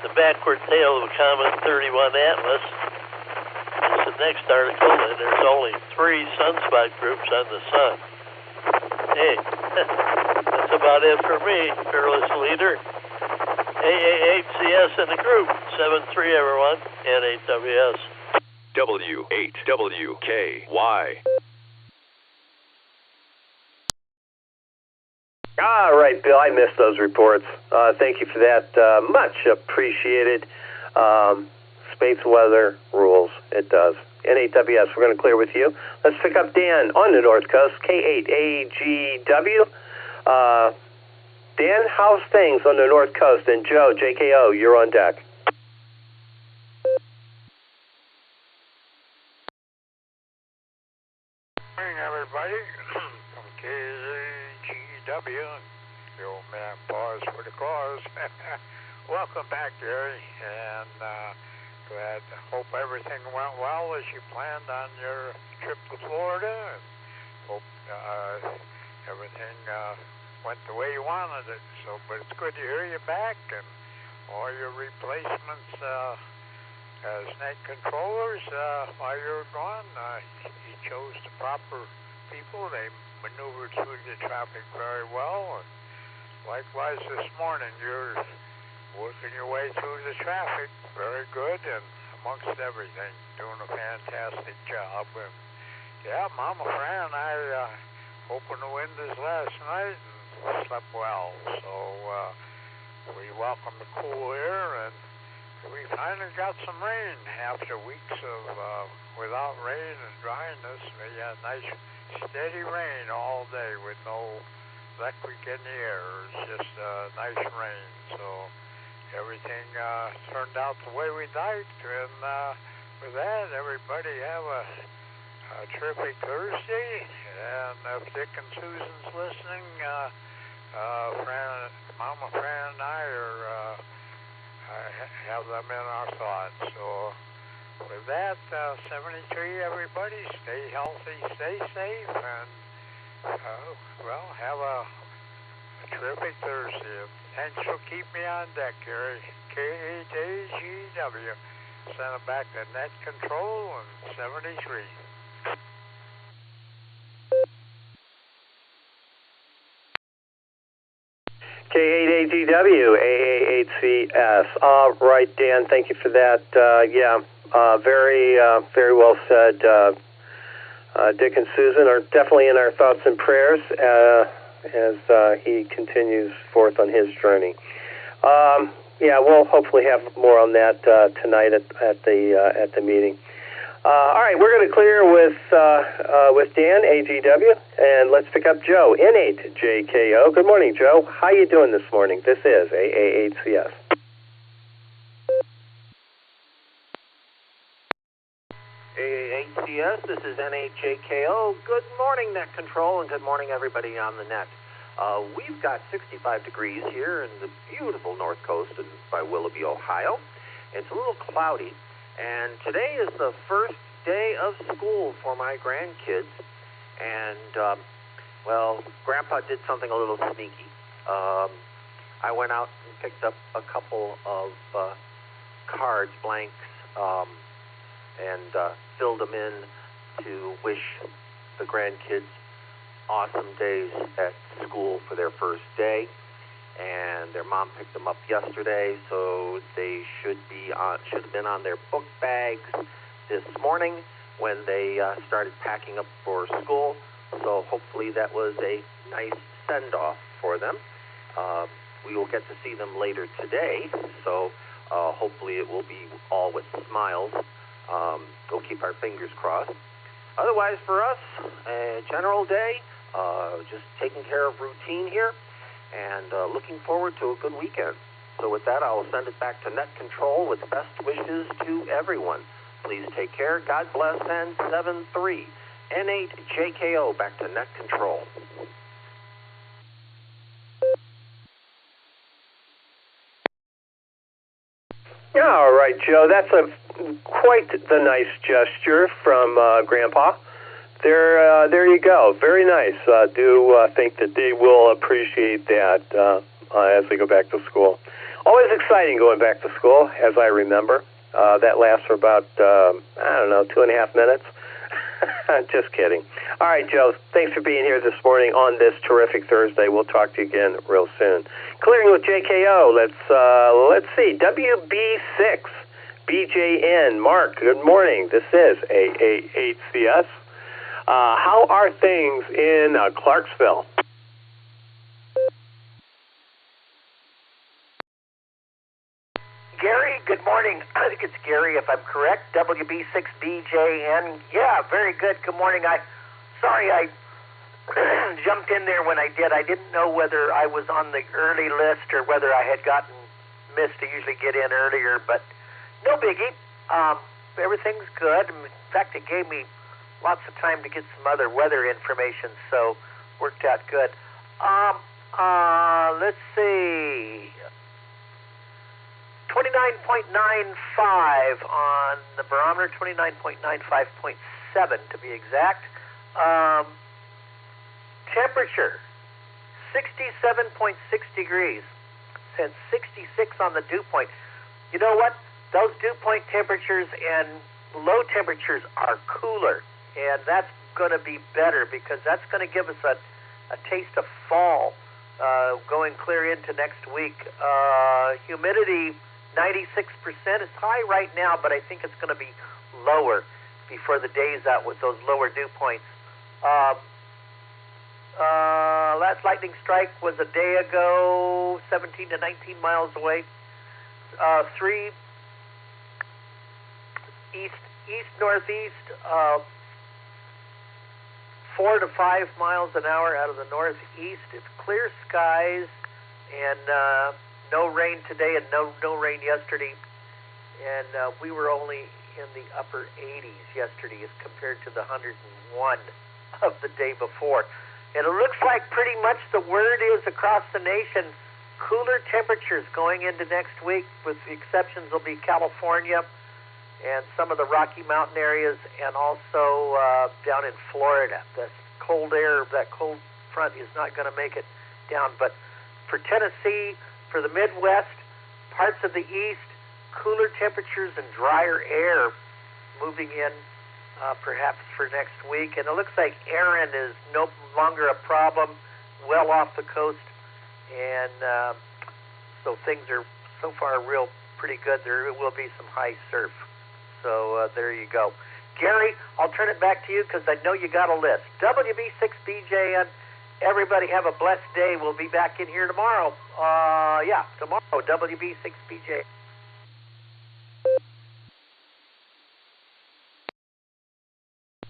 The backward tail of Comet 31 Atlas is the next article, and there's only 3 sunspot groups on the sun. Hey, that's about it for me, fearless leader. AA8CS in the group, 7-3 everyone, N8WS. W8WKY. All right, Bill, I missed those reports. Thank you for that. Much appreciated. Space weather rules. It does. N8WS, we're going to clear with you. Let's pick up Dan on the North Coast, K8AGW. Dan, how's things on the North Coast? And Joe, JKO, you're on deck. Good morning, everybody. From KZGW, the old man paused for the cause. Welcome back, Gary, and glad. Hope everything went well as you planned on your trip to Florida, and hope everything went the way you wanted it. So, but it's good to hear you back, and all your replacements as net controllers while you were gone. You chose the proper people. They maneuvered through the traffic very well. And likewise this morning, you're working your way through the traffic very good, and amongst everything, doing a fantastic job. And yeah, Mama Fran and I opened the windows last night and slept well. So we welcome the cool air, and we finally got some rain after weeks of without rain and dryness. We had nice steady rain all day with no electric in the air. It was just nice rain. So everything turned out the way we liked. And with that, everybody have a terrific Thursday. And if Dick and Susan's listening, Mama Fran and I are have them in our thoughts. So with that, 73, everybody, stay healthy, stay safe, and well, have a terrific Thursday. Thanks for keeping me on deck, Gary. KHAGW. Send it back to net control and 73. K8AGW, AA8CS. All right, Dan, thank you for that. Very well said. Dick and Susan are definitely in our thoughts and prayers as he continues forth on his journey. We'll hopefully have more on that tonight at the meeting. All right, we're going to clear with Dan, AGW, and let's pick up Joe, N8JKO. Good morning, Joe. How you doing this morning? This is AA8CS. AA8CS, this is N8JKO. Good morning, Net Control, and good morning, everybody on the net. We've got 65 degrees here in the beautiful North Coast by Willoughby, Ohio. It's a little cloudy. And today is the first day of school for my grandkids. And, Grandpa did something a little sneaky. I went out and picked up a couple of cards, blanks, and filled them in to wish the grandkids awesome days at school for their first day. And their mom picked them up yesterday, so they should have been on their book bags this morning when they started packing up for school. So hopefully that was a nice send-off for them. We will get to see them later today, so hopefully it will be all with smiles. We'll keep our fingers crossed. Otherwise, for us, a general day, just taking care of routine here, and looking forward to a good weekend. So with that, I'll send it back to Net Control with best wishes to everyone. Please take care. God bless, and 7-3. N8JKO, back to Net Control. All right, Joe, that's quite the nice gesture from Grandpa. There you go. Very nice. Do think that they will appreciate that as they go back to school. Always exciting going back to school, as I remember. That lasts for about, 2.5 minutes. Just kidding. All right, Joe, thanks for being here this morning on this terrific Thursday. We'll talk to you again real soon. Clearing with JKO, let's see, WB6, BJN, Mark, good morning. This is AA8CS. How are things in Clarksville? Gary, good morning. I think it's Gary, if I'm correct. WB6BJN. Yeah, very good. Good morning. Sorry I jumped in there when I did. I didn't know whether I was on the early list or whether I had gotten missed to usually get in earlier, but no biggie. Everything's good. In fact, it gave me lots of time to get some other weather information, so worked out good. Let's see. 29.95 on the barometer, 29.95.7 to be exact. Temperature, 67.6 degrees. Said 66 on the dew point. You know what? Those dew point temperatures and low temperatures are cooler, and that's going to be better because that's going to give us a taste of fall going clear into next week. Humidity, 96% is high right now, but I think it's going to be lower before the day's out with those lower dew points. Last lightning strike was a day ago, 17 to 19 miles away. 3 east-northeast, 4 to 5 miles an hour out of the northeast. It's clear skies and no rain today and no rain yesterday. And we were only in the upper 80s yesterday as compared to the 101 of the day before. And it looks like pretty much the word is across the nation, cooler temperatures going into next week, with the exceptions will be California and some of the Rocky Mountain areas, and also down in Florida. The cold air, that cold front is not going to make it down. But for Tennessee, for the Midwest, parts of the East, cooler temperatures and drier air moving in perhaps for next week. And it looks like Aaron is no longer a problem, well off the coast. And so things are so far real pretty good. There will be some high surf. So there you go. Gary, I'll turn it back to you because I know you got a list. WB6BJN, everybody have a blessed day. We'll be back in here tomorrow. Tomorrow, WB6BJ.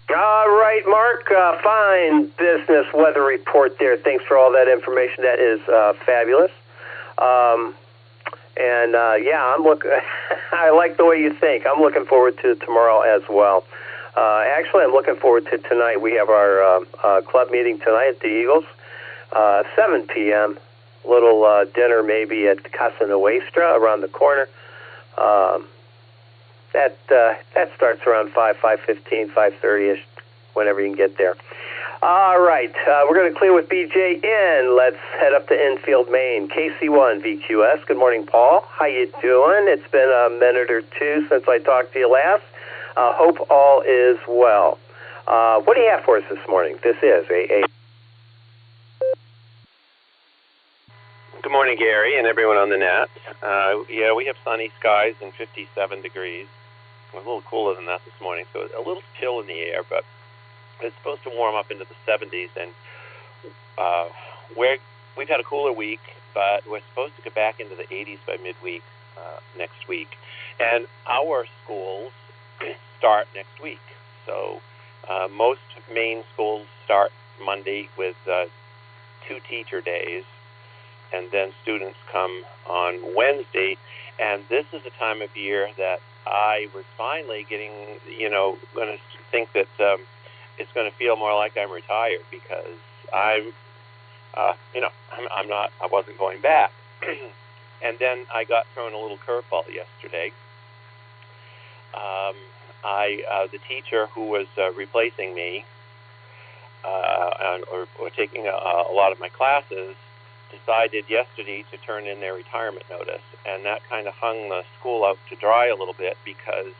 All right, Mark, fine business weather report there. Thanks for all that information. That is fabulous. I'm I like the way you think. I'm looking forward to tomorrow as well. Actually, I'm looking forward to tonight. We have our club meeting tonight at the Eagles, 7 p.m. Little dinner maybe at Casa Nuestra around the corner. That starts around 5:15, 5:30ish, whenever you can get there. All right, we're going to clear with BJ in. Let's head up to Enfield, Maine. KC1 VQS. Good morning, Paul. How you doing? It's been a minute or two since I talked to you last. Hope all is well. What do you have for us this morning? This is a Good morning, Gary, and everyone on the net. We have sunny skies and 57 degrees. A little cooler than that this morning, so a little chill in the air, but it's supposed to warm up into the 70s, and we've had a cooler week, but we're supposed to get back into the 80s by midweek next week. And our schools start next week. So most Maine schools start Monday with 2 teacher days, and then students come on Wednesday. And this is the time of year that I was finally getting, going to think that it's going to feel more like I'm retired, because I wasn't going back. And then I got thrown a little curveball yesterday. The teacher who was replacing me or taking a lot of my classes decided yesterday to turn in their retirement notice, and that kind of hung the school out to dry a little bit, because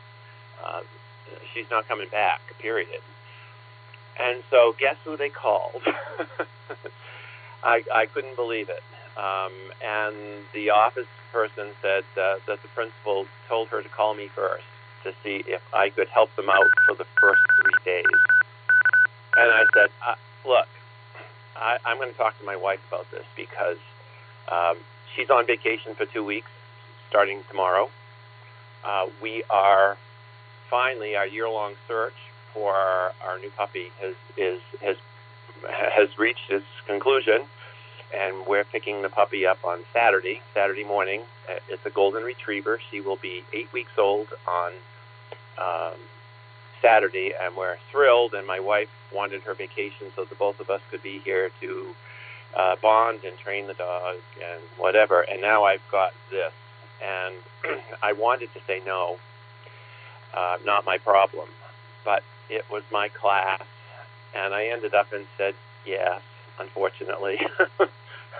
she's not coming back, period. And so guess who they called? I couldn't believe it. And the office person said that the principal told her to call me first to see if I could help them out for the first 3 days. And I said, look, I'm going to talk to my wife about this, because she's on vacation for 2 weeks, starting tomorrow. We are finally, our year-long search for our new puppy has has reached its conclusion, and we're picking the puppy up on Saturday morning. It's a golden retriever. She will be 8 weeks old on Saturday, and we're thrilled, and my wife wanted her vacation so the both of us could be here to bond and train the dog and whatever, and now I've got this, and I wanted to say no, not my problem, but it was my class, and I ended up and said yes, unfortunately,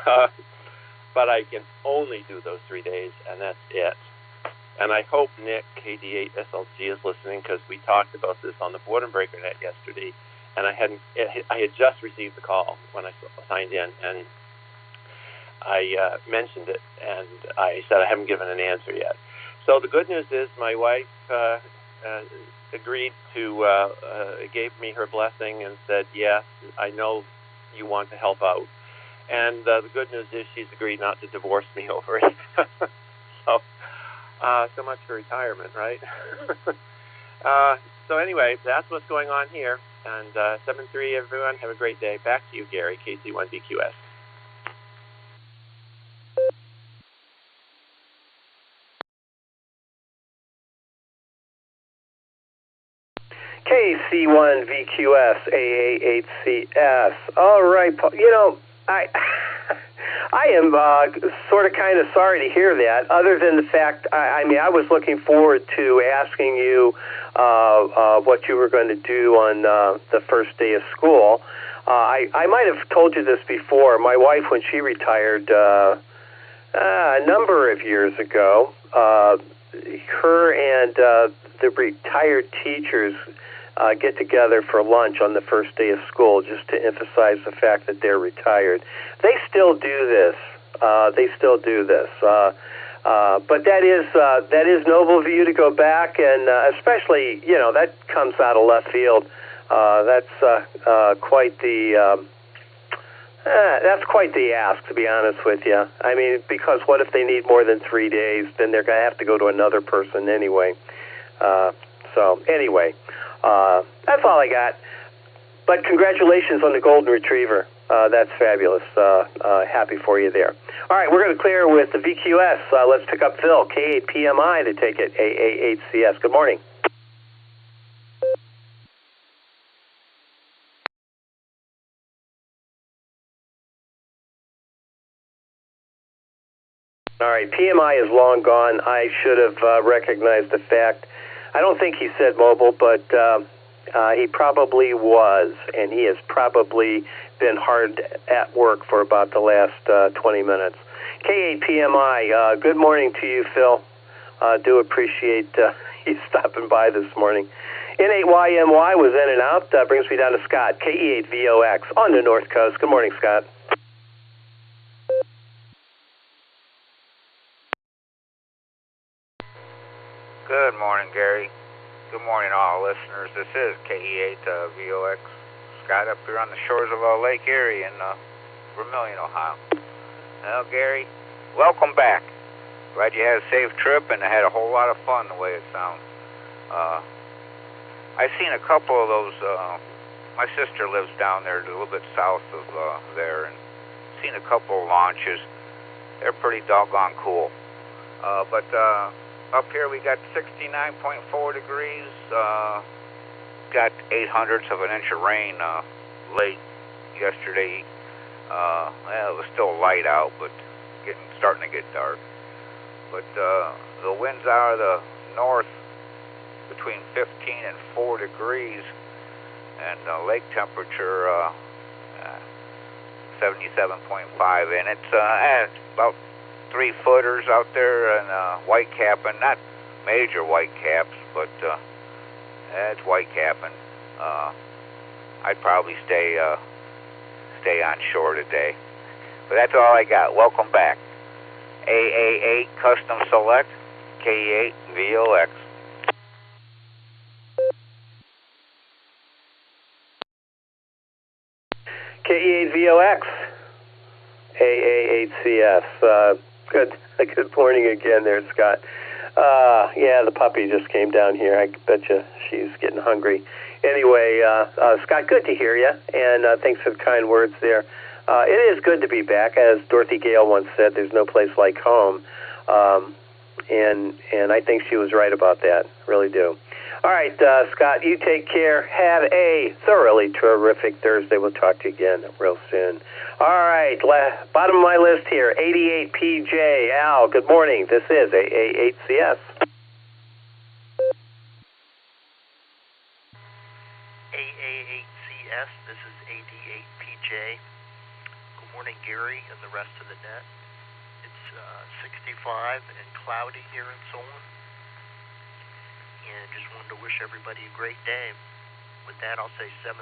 but I can only do those 3 days, and that's it. And I hope Nick, KD8SLG, is listening, because we talked about this on the Barometer Net yesterday, and I had just received the call when I signed in, and I mentioned it, and I said I haven't given an answer yet. So the good news is my wife agreed to, gave me her blessing and said, yes, I know you want to help out. And the good news is she's agreed not to divorce me over it. So much for retirement, right? So anyway, that's what's going on here. And 7-3, everyone, have a great day. Back to you, Gary, KC1BQS. KC1VQS AA8CS. All right, you know, I am sort of kind of sorry to hear that, other than the fact, I mean, I was looking forward to asking you what you were going to do on the first day of school. I might have told you this before. My wife, when she retired a number of years ago, her and the retired teachers get together for lunch on the first day of school, just to emphasize the fact that they're retired. They still do this. But that is noble of you to go back, and especially, you know, that comes out of left field. That's quite the ask, to be honest with you. I mean, because what if they need more than 3 days? Then they're going to have to go to another person anyway. So anyway, that's all I got. But congratulations on the golden retriever. That's fabulous. Happy for you there. All right, we're going to clear with the VQS. Let's pick up Phil, K8PMI, to take it, AA8CS. Good morning. All right, PMI is long gone. I should have recognized the fact. I don't think he said mobile, but he probably was, and he has probably been hard at work for about the last 20 minutes. K8PMI, good morning to you, Phil. Do appreciate you stopping by this morning. N8YMY was in and out. Brings me down to Scott, KE8VOX on the North Coast. Good morning, Scott. Good morning, Gary. Good morning, all listeners. This is KE8VOX Scott up here on the shores of Lake Erie in Vermilion, Ohio. Well, Gary, welcome back. Glad you had a safe trip, and I had a whole lot of fun the way it sounds. I've seen a couple of those. My sister lives down there, a little bit south of there, and seen a couple of launches. They're pretty doggone cool. But up here we got 69.4 degrees. Got 0.08 of an inch of rain late yesterday. Well, it was still light out, but starting to get dark. But the winds out of the north between 15 and 4 degrees, and lake temperature 77.5, and it's about 3-footers out there, and white capping, not major white caps, but it's white capping. I'd probably stay on shore today. But that's all I got. Welcome back. AA8 Custom Select, K8VOX. KE8VOX, AA8CS. Good morning again there, Scott. Yeah, the puppy just came down here. I bet you she's getting hungry. Anyway, Scott, good to hear you, and thanks for the kind words there. It is good to be back. As Dorothy Gale once said, there's no place like home. And I think she was right about that. Really do. All right, Scott, you take care. Have a thoroughly terrific Thursday. We'll talk to you again real soon. All right, bottom of my list here, 88PJ. Al, good morning. This is AA8CS. AA8CS, this is AD8PJ. Good morning, Gary, and the rest of the net. It's 65 and cloudy here in Solon. And just wanted to wish everybody a great day. With that, I'll say 7-3.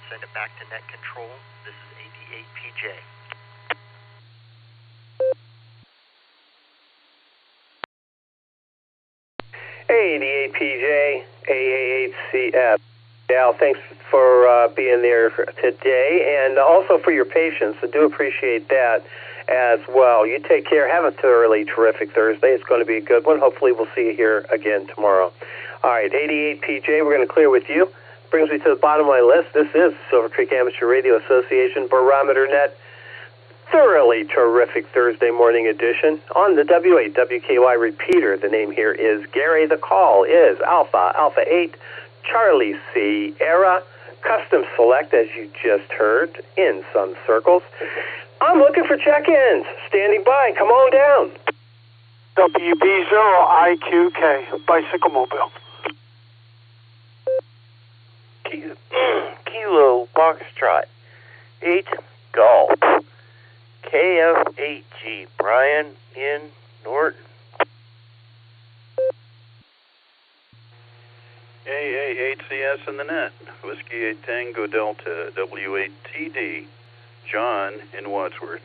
Send it back to net control. This is AD8PJ. AD8PJ, AA8CS. Al, thanks for being there today, and also for your patience. I do appreciate that as well. You take care. Have a thoroughly terrific Thursday. It's going to be a good one. Hopefully we'll see you here again tomorrow. All right, 88PJ, we're going to clear with you. Brings me to the bottom of my list. This is Silvercreek Amateur Radio Association Barometer Net. Thoroughly terrific Thursday morning edition on the W8WKY repeater. The name here is Gary. The call is Alpha 8 Charlie Sierra. Custom select, as you just heard, in some circles. I'm looking for check-ins. Standing by. Come on down. WB0IQK, Bicycle Mobile. Kilo Foxtrot 8 Golf. KF8G, Brian in Norton. AA8CS in the net. Whiskey 8 Tango Delta, W8TD, John in Wadsworth.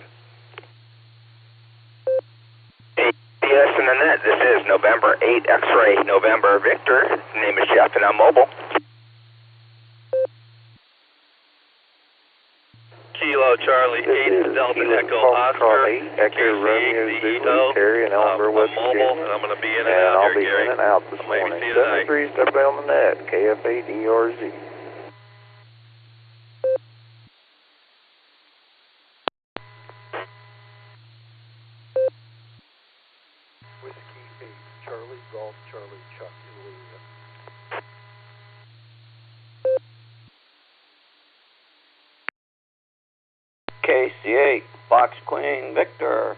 ACS in the net. This is November 8 X-Ray November Victor. Name is Jeff and I'm mobile. Kilo Charlie 8 Delta Echo Oscar, Echo Romeo Zulu, Terry and Elmer, West Virginia. and I'm going to be in and And out I'll here, be Gary. in and out this morning. 73 step on the net, KF8ERZ. Whiskey 8, Charlie Golf, Charlie Chuck, Louisiana. KC8, Fox Queen Victor.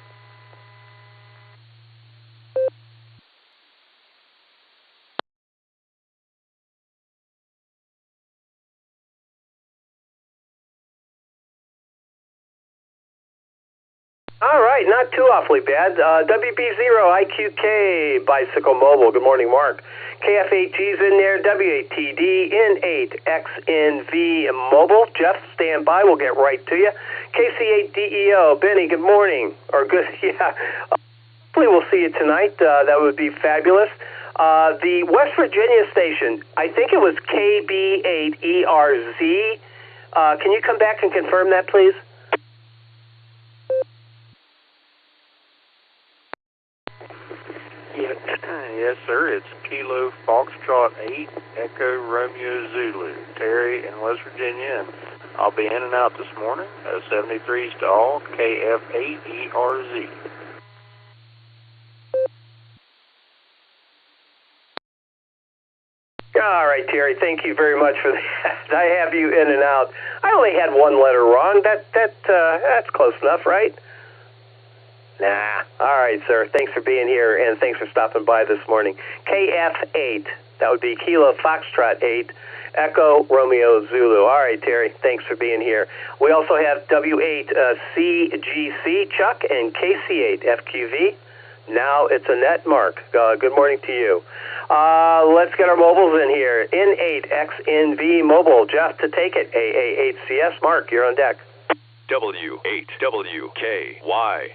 All right, not too awfully bad. WB0IQK, Bicycle Mobile. Good morning, Mark. KF8G's in there. W8TD, N8XNV Mobile. Jeff, stand by. We'll get right to you. KC8DEO, Benny, good morning. Or good, yeah. Hopefully we'll see you tonight. That would be fabulous. The West Virginia station, I think it was KB8ERZ. Can you come back and confirm that, please? Yes, sir. It's Kilo Foxtrot 8 Echo Romeo Zulu, Terry in West Virginia, and I'll be in and out this morning. 73s to all, KF8ERZ. All right, Terry, thank you very much for that. I have you in and out. I only had one letter wrong. That's close enough, right? Nah. All right, sir. Thanks for being here, and thanks for stopping by this morning. KF8, that would be Kilo Foxtrot 8, Echo Romeo Zulu. All right, Terry, thanks for being here. We also have W8CGC, Chuck, and KC8, FQV. Now it's a net, Mark. Good morning to you. Let's get our mobiles in here. N8XNV Mobile, Jeff to take it. AA8CS, Mark, you're on deck. W8WKY.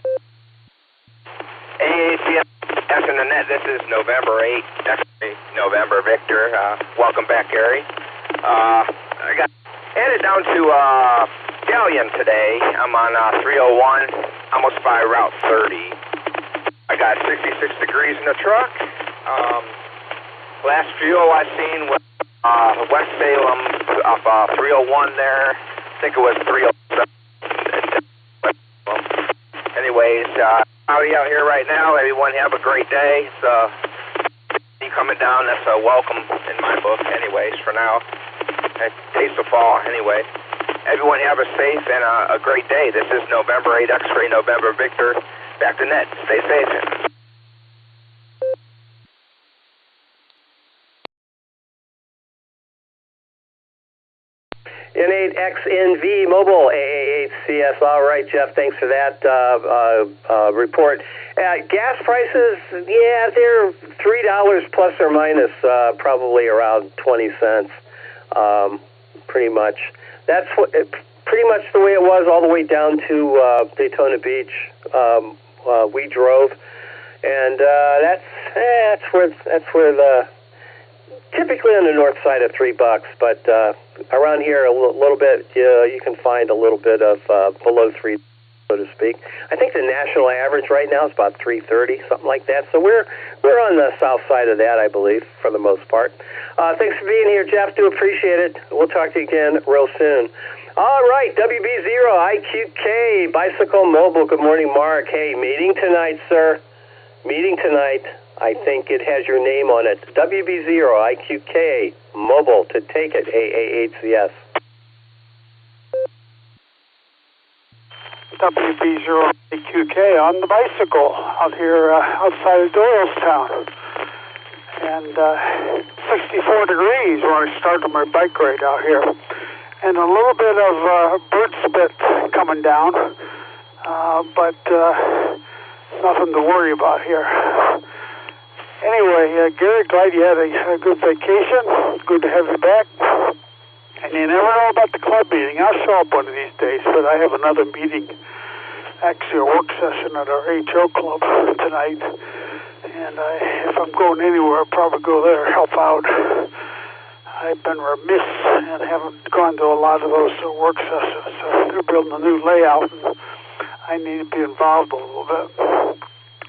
AACS in the net. This is November 8, November Victor. Welcome back, Gary. I got headed down to Gallium today. I'm on 301, almost by Route 30. I got 66 degrees in the truck. Last fuel I seen was West Salem off 301 there. I think it was 307. Anyways, howdy out here right now. Everyone have a great day. You coming down, that's a welcome in my book. Anyways, for now. Taste of fall, anyway. Everyone have a safe and a great day. This is November 8 X-Ray November Victor. Back to net. Stay safe. N8XNV Mobile AAHCS. All right, Jeff, thanks for that report. Gas prices, yeah, they're $3 plus or minus, probably around 20 cents, pretty much. That's pretty much the way it was all the way down to Daytona Beach. We drove, and that's where the typically on the north side of $3, but around here a little bit you can find a little bit of below $3, so to speak. I think the national average right now is about $3.30, something like that. So we're on the south side of that, I believe, for the most part. Thanks for being here, Jeff. Do appreciate it. We'll talk to you again real soon. All right, WB0IQK Bicycle Mobile. Good morning, Mark. Hey, meeting tonight, sir. Meeting tonight. I think it has your name on it. WB0IQK Mobile to take it, AAHCS. WB0IQK on the bicycle out here outside of Doylestown. And 64 degrees when I started my bike ride out here. And a little bit of bird spit coming down, but nothing to worry about here. Anyway, Gary, glad you had a good vacation. Good to have you back. And you never know about the club meeting. I'll show up one of these days, but I have another meeting, actually a work session at our HO club tonight. And if I'm going anywhere, I'll probably go there, help out. I've been remiss and haven't gone to a lot of those work sessions. They're building a new layout, and I need to be involved a little bit.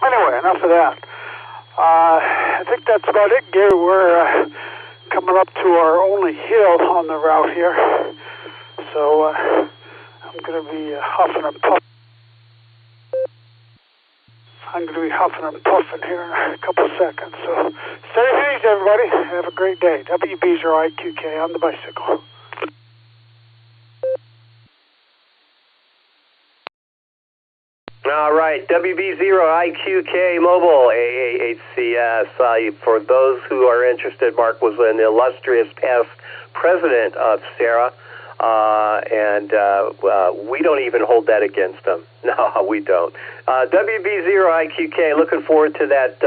Anyway, enough of that. I think that's about it, Gary. We're coming up to our only hill on the route here. So I'm going to be huffing and puffing. I'm going to be huffing and puffing here in a couple of seconds. So stay easy, everybody. Have a great day. WB0IQK on the bicycle. All right, WB0IQK Mobile, AAHCS. For those who are interested, Mark was an illustrious past president of SARA, and we don't even hold that against him. No, we don't. WB0IQK, looking forward to that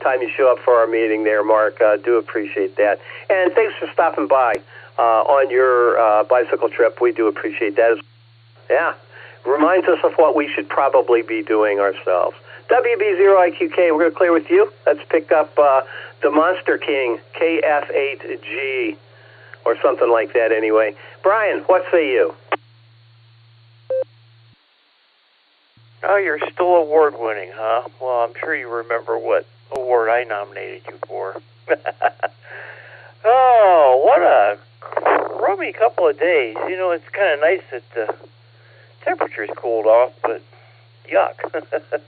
time you show up for our meeting there, Mark. Do appreciate that. And thanks for stopping by on your bicycle trip. We do appreciate that. Yeah. Reminds us of what we should probably be doing ourselves. WB0IQK, we're going to clear with you. Let's pick up the Monster King, KF8G, or something like that anyway. Brian, what say you? Oh, you're still award-winning, huh? Well, I'm sure you remember what award I nominated you for. Oh, what a crummy couple of days. You know, it's kind of nice that the temperature's cooled off, but yuck. It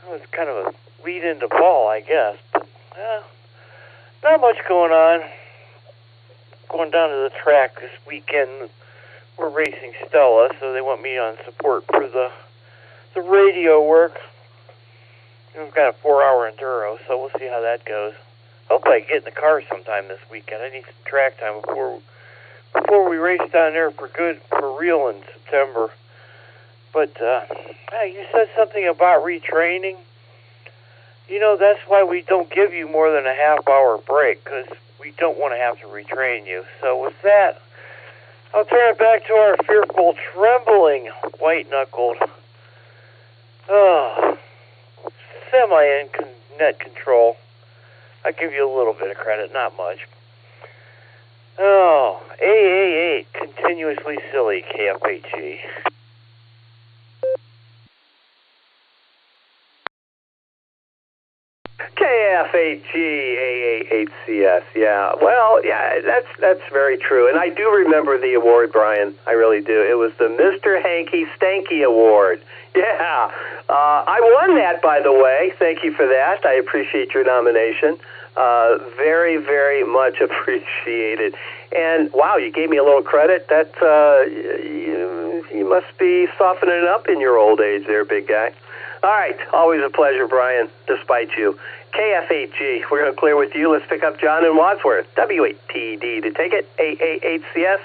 was kind of a lead into fall, I guess. But, not much going on. Going down to the track this weekend. We're racing Stella, so they want me on support for the radio work. We've got a 4-hour enduro, so we'll see how that goes. Hopefully I get in the car sometime this weekend. I need some track time before we race down there for real in September. But you said something about retraining. You know, that's why we don't give you more than a half-hour break, because we don't want to have to retrain you. So with that, I'll turn it back to our fearful, trembling, white-knuckled, semi-net control. I give you a little bit of credit, not much. Oh, AA8, continuously silly, KFHG. KF8G AA8CS. Yeah. Well, yeah, that's very true. And I do remember the award, Brian. I really do. It was the Mr. Hanky Stanky Award. Yeah. I won that, by the way. Thank you for that. I appreciate your nomination. Very, very much appreciated. And wow, you gave me a little credit. That you must be softening up in your old age there, big guy. All right, always a pleasure, Brian, despite you. KF8G, we're going to clear with you. Let's pick up John in Wadsworth. W8TD to take it, AA8CS.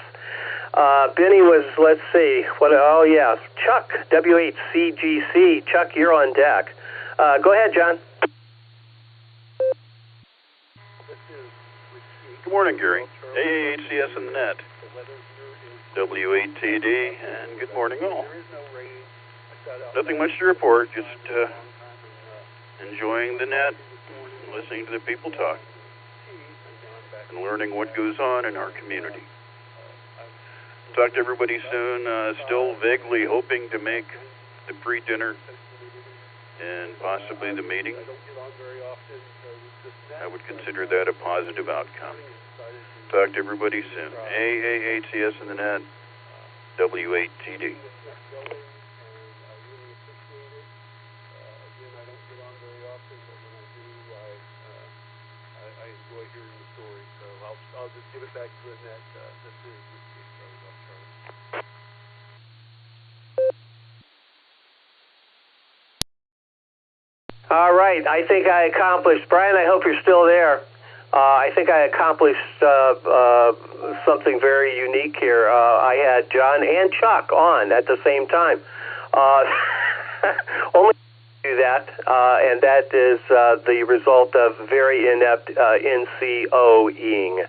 Benny was, let's see, oh yeah, Chuck, W8CGC. Chuck, you're on deck. Go ahead, John. Good morning, Gary. AA8CS in the net. W8TD, and good morning all. Nothing much to report, just enjoying the net, listening to the people talk, and learning what goes on in our community. Talk to everybody soon. Still vaguely hoping to make the pre-dinner and possibly the meeting. I would consider that a positive outcome. Talk to everybody soon. AA8CS in the net, W8TD. I'll just give it back to Annette. This is Charlie. All right, I think I accomplished, Brian, I hope you're still there. I think I accomplished something very unique here. I had John and Chuck on at the same time. Only do that, and that is the result of very inept NCOing.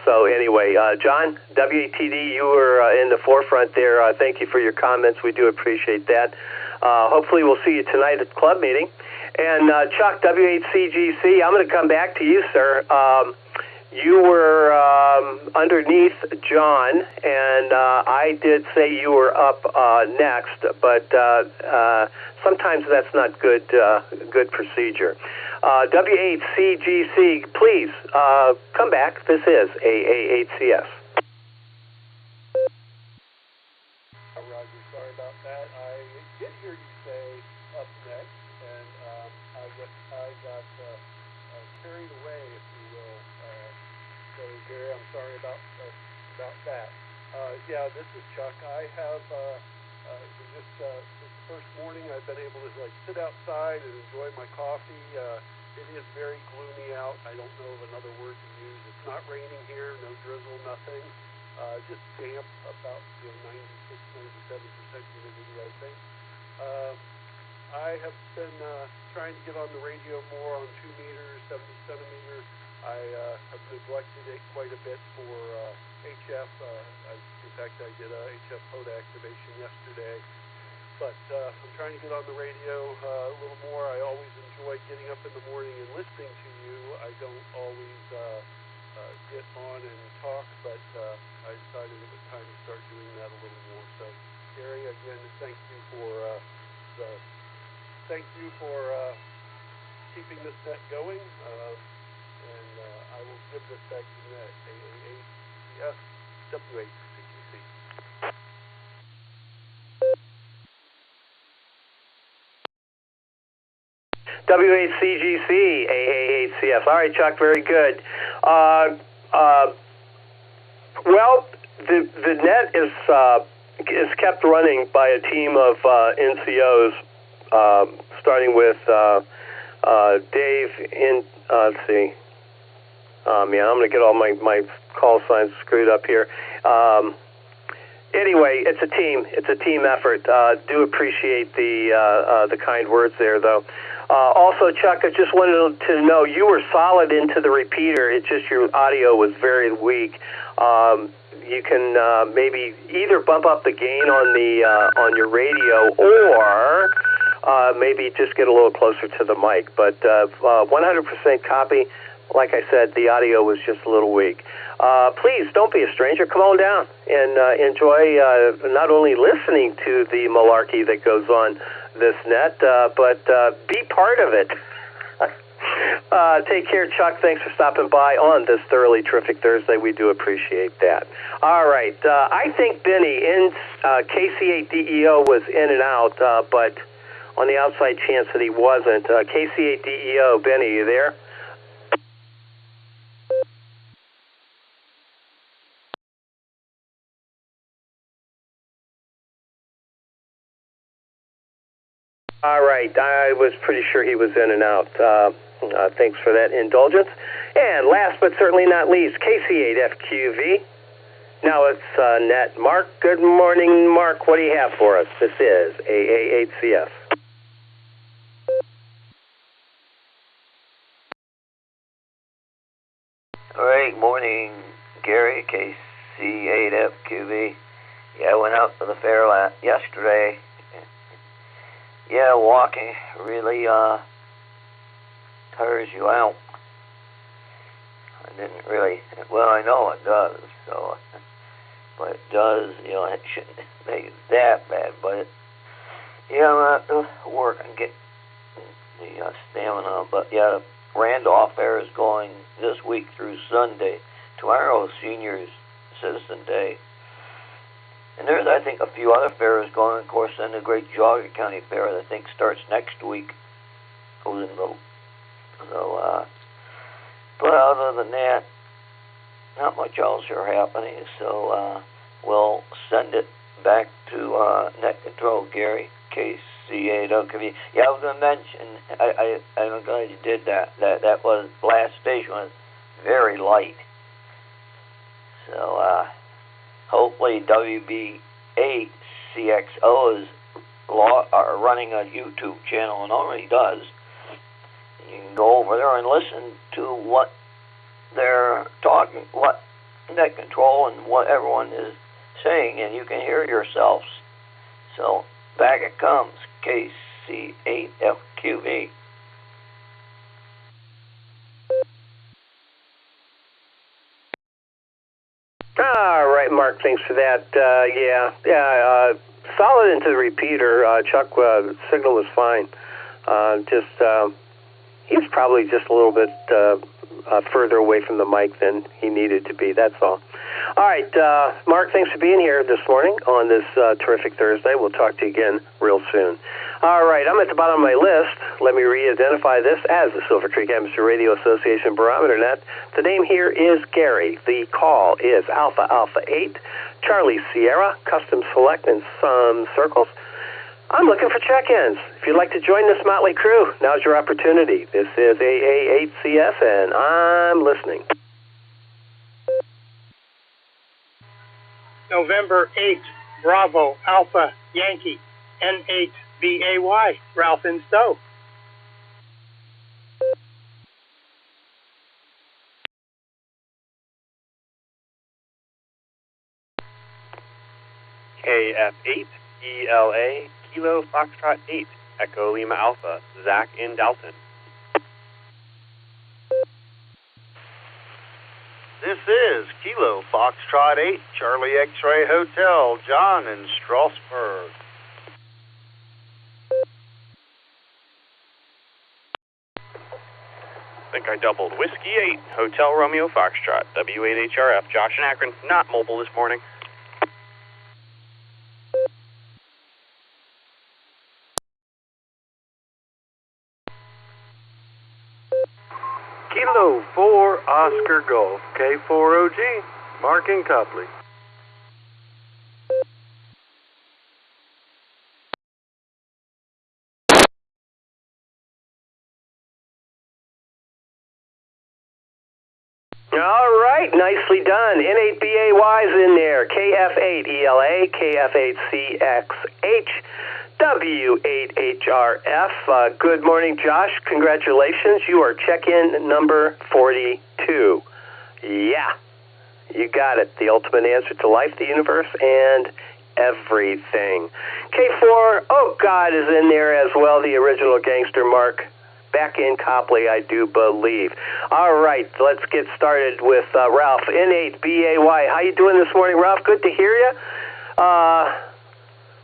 So anyway, John, W8TD, you were in the forefront there. Thank you for your comments. We do appreciate that. Hopefully we'll see you tonight at the club meeting. And Chuck, W8CGC, I'm going to come back to you, sir. You were underneath John, and I did say you were up next, but sometimes that's not good procedure. W8CGC, please come back. This is AA8CS. Roger, sorry about that. I did hear you say up next, and I got carried away, if you will. So, Gary, I'm sorry about that. Yeah, this is Chuck. I have just this first morning I've been able to sit outside and enjoy my coffee. It is very gloomy out. I don't know of another word to use. It's not raining here, no drizzle, nothing. Just damp, about 96, 97% humidity, I think. I have been trying to get on the radio more on 2 meters, 70 centimeters. I have neglected it quite a bit for HF. In fact, I did a HF code activation yesterday. But I'm trying to get on the radio a little more. I always enjoy getting up in the morning and listening to you. I don't always get on and talk, but I decided it was time to start doing that a little more. So, Gary, again, thank you for keeping this net going. And I will give this back to Net, AA8CS W8CGC. W8CGC, AA8CS. All right, Chuck, very good. Well, the net is kept running by a team of NCOs, starting with Dave in, let's see. I'm going to get all my call signs screwed up here. Anyway, it's a team. It's a team effort. Do appreciate the kind words there, though. Also, Chuck, I just wanted to know, you were solid into the repeater. It's just your audio was very weak. You can maybe either bump up the gain on your radio, or maybe just get a little closer to the mic. But 100% copy. Like I said, the audio was just a little weak. Please don't be a stranger. Come on down and enjoy not only listening to the malarkey that goes on this net, but be part of it. Take care, Chuck. Thanks for stopping by on this thoroughly terrific Thursday. We do appreciate that. All right. I think Benny in KC8DEO was in and out, but on the outside chance that he wasn't. KC8DEO, Benny, you there? All right. I was pretty sure he was in and out. Thanks for that indulgence. And last but certainly not least, KC8FQV. Now it's Net. Mark, good morning, Mark. What do you have for us? This is AA8CF. All right, morning, Gary, KC8FQV. Yeah, I went out to the fair yesterday. Yeah, walking really tires you out. I didn't really, well, I know it does, so, but it does, you know, it shouldn't make it that bad, but it, yeah, I'm going to have to work and get the stamina, but yeah, the Randolph Fair is going this week through Sunday. Tomorrow, Seniors Citizen Day. And there's, I think, a few other fairs going. Of course, then the Great Geauga County Fair, that I think, starts next week. Goes in the, so, but other than that, not much else are happening. So we'll send it back to Net Control, Gary, KC8OKV. Yeah, I was going to mention, I'm glad you did that. That was, last station was very light. So, hopefully WB8CXO is running a YouTube channel, and already does. You can go over there and listen to what they're talking, what Net Control and what everyone is saying, and you can hear yourselves. So back it comes, KC8FQV. All right, Mark, thanks for that. Solid into the repeater. Chuck, signal was fine. He was probably just a little bit further away from the mic than he needed to be, that's all. All right, Mark, thanks for being here this morning on this terrific Thursday. We'll talk to you again real soon. All right, I'm at the bottom of my list. Let me re-identify this as the Silvercreek Amateur Radio Association Barometer Net. The name here is Gary. The call is Alpha 8, Charlie Sierra, Custom Select in some circles. I'm looking for check-ins. If you'd like to join this motley crew, now's your opportunity. This is AA8CF, and I'm listening. November 8, Bravo, Alpha, Yankee, N8BAY, Ralph in Stowe. KF8, ELA, Kilo Foxtrot 8, Echo Lima Alpha, Zach in Dalton. This is Kilo Foxtrot 8, Charlie X-Ray Hotel, John in Strasburg. I think I doubled. Whiskey 8, Hotel Romeo Foxtrot, W8HRF, Josh in Akron, not mobile this morning. Kilo 4, Oscar Golf, K4OG, Mark in Copley. All right, nicely done. N8BAY's in there. KF8ELA, KF8CXH, W8HRF. Good morning, Josh. Congratulations. You are check-in number 42. Yeah, you got it. The ultimate answer to life, the universe, and everything. K4, oh God, is in there as well. The original gangster, Mark. Back in Copley, I do believe. All right, let's get started with Ralph, N8BAY. How you doing this morning, Ralph? Good to hear you.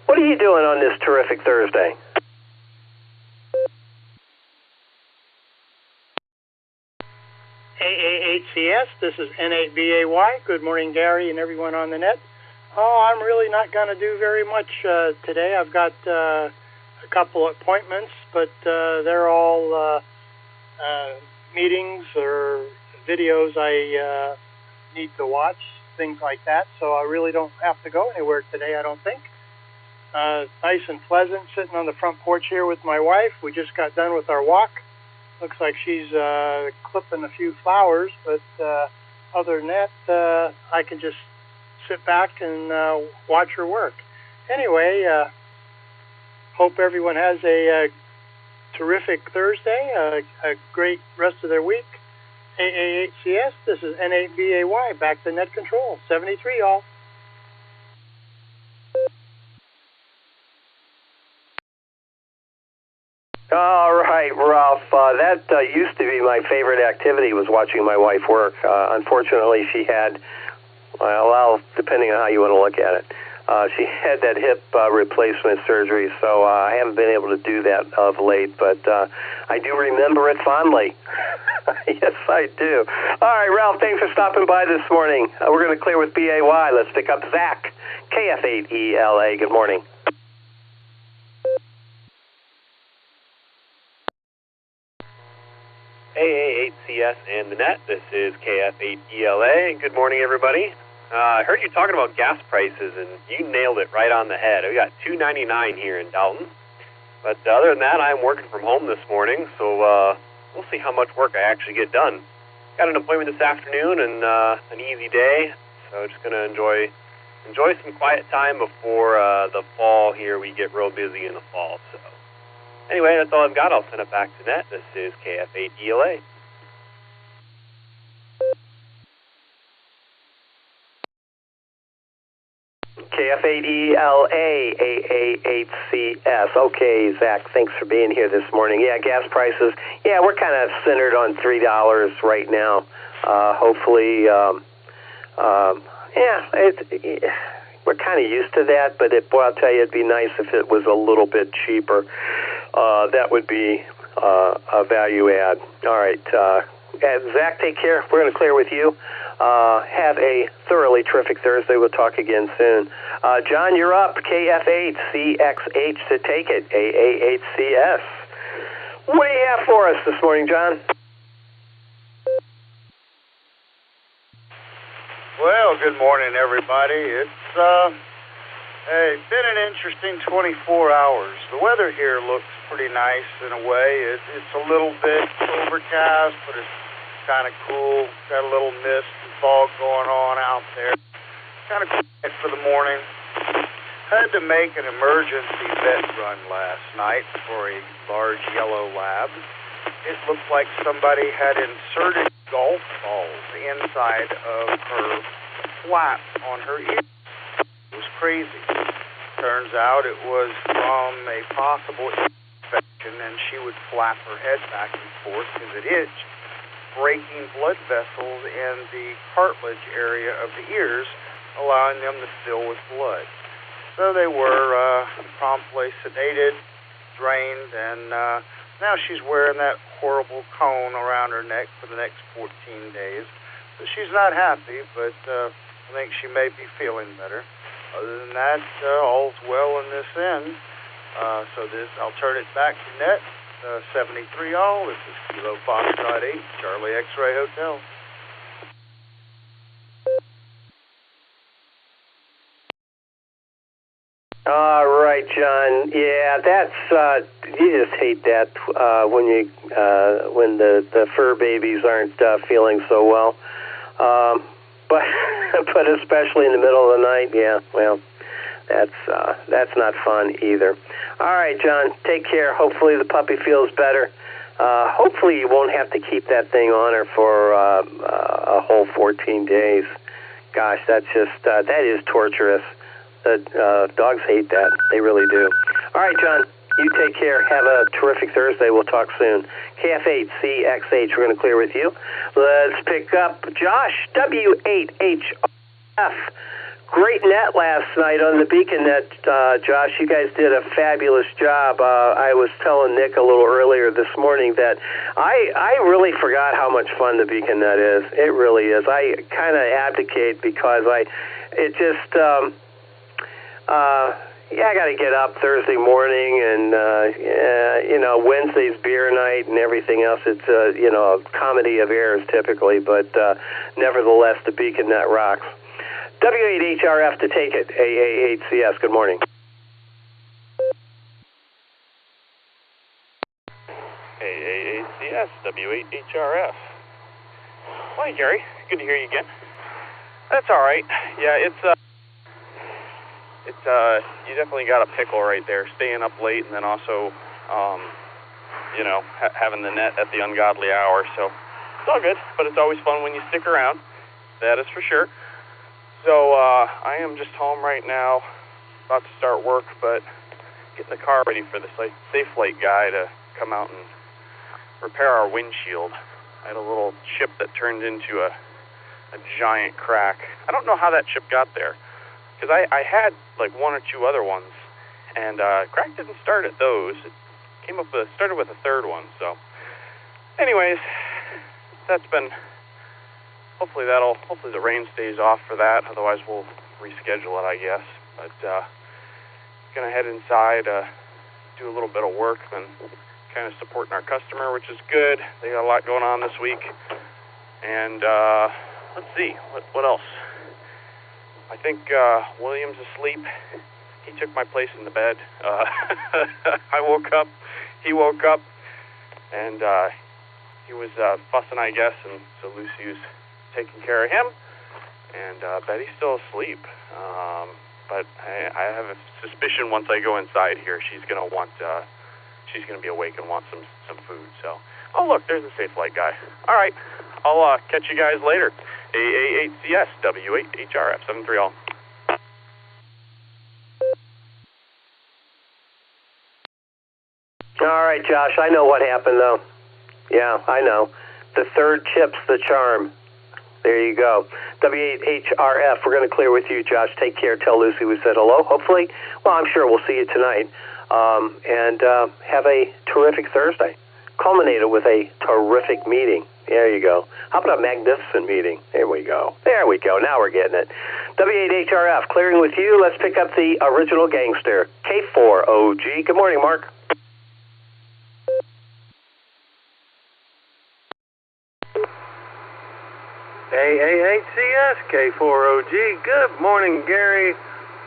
What are you doing on this terrific Thursday? N8CS. This is N8BAY. Good morning, Gary and everyone on the net. Oh, I'm really not going to do very much today. I've got a couple appointments, but they're all meetings or videos I need to watch, things like that. So I really don't have to go anywhere today, I don't think. Nice and pleasant, sitting on the front porch here with my wife. We just got done with our walk. Looks like she's clipping a few flowers, but other than that, I can just sit back and watch her work. Anyway, hope everyone has a terrific Thursday, a great rest of their week. AA8CS, this is N8BAY, back to net control. 73, y'all. All right, Ralph. That used to be my favorite activity, was watching my wife work. Unfortunately, she had, well, depending on how you want to look at it, she had that hip replacement surgery, so I haven't been able to do that of late, but I do remember it fondly. Yes, I do. All right, Ralph, thanks for stopping by this morning. We're going to clear with BAY. Let's pick up Zach, KF8ELA. Good morning. AA8CS and the net. This is KF8ELA. Good morning, everybody. I heard you talking about gas prices, and you nailed it right on the head. We got $2.99 here in Dalton. But other than that, I'm working from home this morning, so we'll see how much work I actually get done. Got an appointment this afternoon and an easy day, so just going to enjoy some quiet time before the fall here. We get real busy in the fall. So anyway, that's all I've got. I'll send it back to net. This is KF8ELA. KF8ELA, AA8CS. Okay, Zach, thanks for being here this morning. Yeah, gas prices. Yeah, we're kind of centered on $3 right now. Hopefully, we're kind of used to that, but I'll tell you, it'd be nice if it was a little bit cheaper. That would be a value add. All right, Zach, take care. We're going to clear with you. Have a thoroughly terrific Thursday. We'll talk again soon. John, you're up. KF8CXH to take it. AA8CS. What do you have for us this morning, John? Well, good morning, everybody. It's been an interesting 24 hours. The weather here looks pretty nice in a way. It's a little bit overcast, but it's kind of cool. Got a little mist and fog going on out there. Kind of quiet for the morning. Had to make an emergency vet run last night for a large yellow lab. It looked like somebody had inserted golf balls inside of her flap on her ear. It was crazy. Turns out it was from a possible infection, and she would flap her head back and forth because it itched, breaking blood vessels in the cartilage area of the ears, allowing them to fill with blood. So they were promptly sedated, drained, and now she's wearing that horrible cone around her neck for the next 14 days. So she's not happy, but I think she may be feeling better. Other than that, all's well in this end. I'll turn it back to net. 73 all. This is Kilo Foxtrot 8, Charlie X-Ray Hotel. All right, John. Yeah, that's you just hate that when the fur babies aren't feeling so well. But especially in the middle of the night, yeah. Well, that's not fun either. All right, John. Take care. Hopefully the puppy feels better. Hopefully you won't have to keep that thing on her for a whole 14 days. Gosh, that is torturous. Dogs hate that. They really do. All right, John, you take care. Have a terrific Thursday. We'll talk soon. KF8CXH, we're going to clear with you. Let's pick up Josh, W8HF. Great net last night on the Beacon Net, Josh. You guys did a fabulous job. I was telling Nick a little earlier this morning that I really forgot how much fun the Beacon Net is. It really is. I kind of abdicate because I got to get up Thursday morning and, Wednesday's beer night and everything else. It's, a comedy of errors typically, but nevertheless, the Beacon Net rocks. W8HRF to take it, AA8CS. Good morning. AA8CS, W8HRF. Morning, Gary. Good to hear you again. That's all right. Yeah, it's you definitely got a pickle right there, staying up late and then also, having the net at the ungodly hour. So it's all good, but it's always fun when you stick around. That is for sure. So I am just home right now, about to start work, but getting the car ready for the Safe Flight guy to come out and repair our windshield. I had a little chip that turned into a giant crack. I don't know how that chip got there, because I had like one or two other ones, and crack didn't start at those. It started with a third one. So, anyways, that's been. Hopefully the rain stays off for that. Otherwise, we'll reschedule it, I guess. But gonna head inside, do a little bit of work, then kind of supporting our customer, which is good. They got a lot going on this week. And let's see, what else? I think William's asleep. He took my place in the bed. I woke up. He woke up, and he was fussing, I guess, and so Lucy was taking care of him, and Betty's still asleep. But I have a suspicion once I go inside here, she's gonna be awake and want some food. So, oh look, there's the Safe Flight guy. All right, I'll catch you guys later. AA8CS W8HRF 73 all. All right, Josh, I know what happened though. Yeah, I know. The third chip's the charm. There you go. W8HRF, we're going to clear with you, Josh. Take care. Tell Lucy we said hello, hopefully. Well, I'm sure we'll see you tonight. And have a terrific Thursday. Culminated with a terrific meeting. There you go. How about a magnificent meeting? There we go. There we go. Now we're getting it. W8HRF, clearing with you. Let's pick up the original gangster, K4OG. Good morning, Mark. AA8CS, K4OG. Good morning, Gary.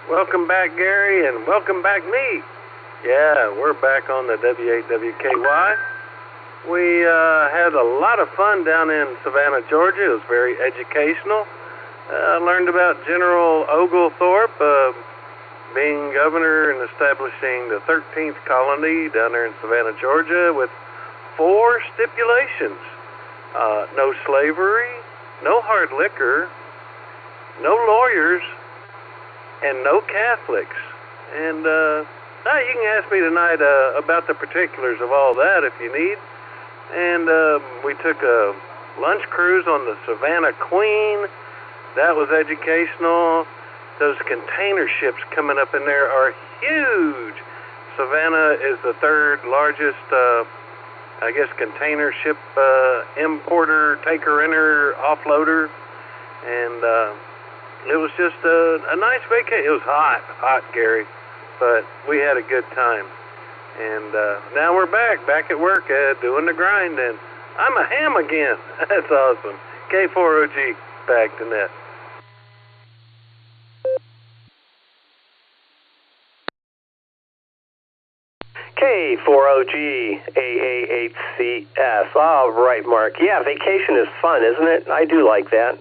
Welcome back, Gary, and welcome back, me. Yeah, we're back on the W8WKY. We had a lot of fun down in Savannah, Georgia. It was very educational. I learned about General Oglethorpe being governor and establishing the 13th colony down there in Savannah, Georgia with 4 stipulations. No slavery, no hard liquor, no lawyers, and no Catholics. And now you can ask me tonight about the particulars of all that if you need. And we took a lunch cruise on the Savannah Queen. That was educational. Those container ships coming up in there are huge. Savannah is the 3rd largest container ship importer, taker-inner, offloader, and it was just a nice vacation. It was hot, Gary, but we had a good time. And now we're back at work, doing the grind, and I'm a ham again. That's awesome. K4OG, back to net. K4OG AA8CS. All right, Mark. Yeah, vacation is fun, isn't it? I do like that.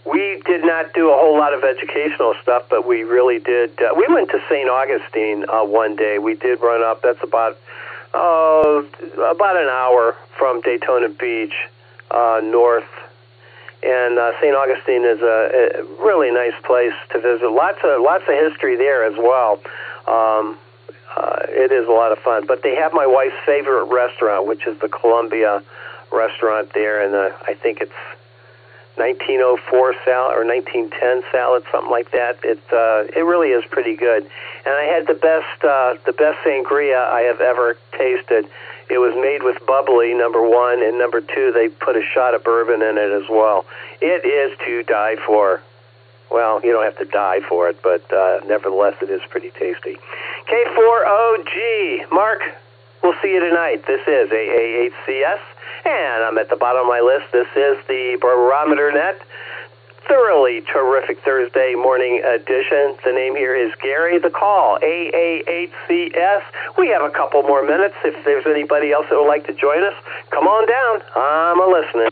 We did not do a whole lot of educational stuff, but we really did. We went to St. Augustine one day. We did run up. That's about an hour from Daytona Beach north. And St. Augustine is a really nice place to visit. Lots of history there as well. It is a lot of fun. But they have my wife's favorite restaurant, which is the Columbia restaurant there, and I think it's 1904 salad or 1910 salad, something like that. It really is pretty good. And I had the best sangria I have ever tasted. It was made with bubbly, number one, and number two, they put a shot of bourbon in it as well. It is to die for. Well, you don't have to die for it, but nevertheless, it is pretty tasty. K4OG, Mark, we'll see you tonight. This is AA8CS. And I'm at the bottom of my list. This is the Barometer Net thoroughly terrific Thursday morning edition. The name here is Gary. The call, AA8CS. We have a couple more minutes. If there's anybody else that would like to join us, come on down. I'm a listening.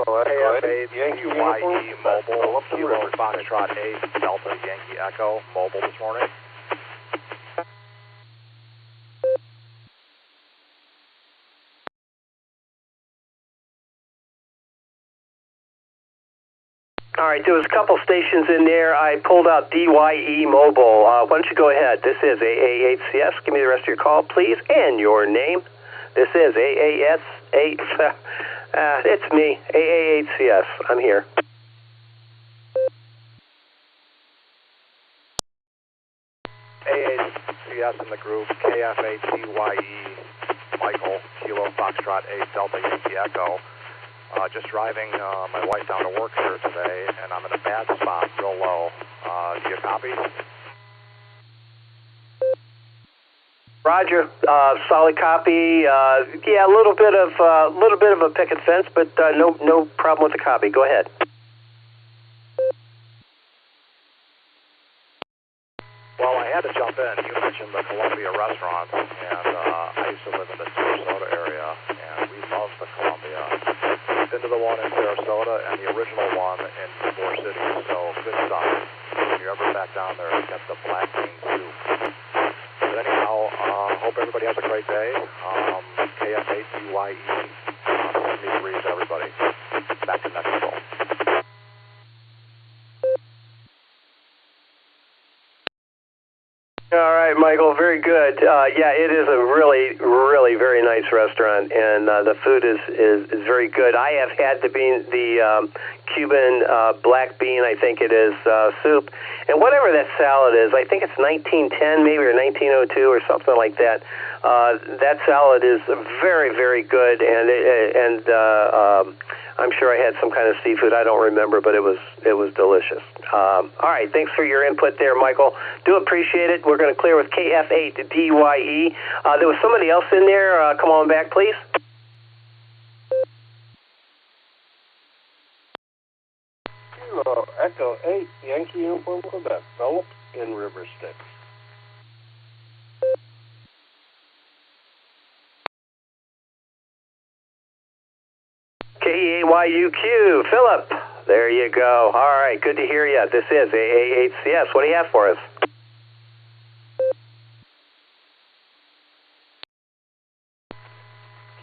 KF8 Yankee YE Mobile, Kilo Foxtrot 8 Delta Yankee Echo Mobile this morning. All right, there was a couple stations in there. I pulled out DYE Mobile. Why don't you go ahead? This is AA8CS. Give me the rest of your call, please, and your name. This is AAS8. It's me, AA8CS. I'm here. AA8CS in the group, KF8DYE Michael, Kilo Foxtrot 8 Delta Yankee Echo. Just driving my wife down to work here today, and I'm in a bad spot, real low. Do you copy? Roger. Solid copy. Yeah, a little bit of a picket fence, but no problem with the copy. Go ahead. Well, I had to jump in. You mentioned the Columbia restaurant, and I used to live in the Sarasota area, and we love the Columbia. Been to the one in Sarasota and the original one in Ybor City, so good stuff. If you're ever back down there, get the black bean soup. But anyhow, hope everybody has a great day. KF8DYE, 70 degrees, everybody. Back to Mexico. All right, Michael, very good. Yeah, it is a really, really very nice restaurant, and the food is very good. I have had the Cuban black bean, I think it is, soup, and whatever that salad is, I think it's 1910 maybe or 1902 or something like that. That salad is very, very good, and I'm sure I had some kind of seafood. I don't remember, but it was delicious. All right, thanks for your input there, Michael. Do appreciate it. We're going to clear with KF8DYE. There was somebody else in there. Come on back, please. Kilo Echo 8 Yankee Uniform Quebec, Philip in River Styx. KEAYUQ, Philip. There you go. All right, good to hear you. This is AA8CS. What do you have for us?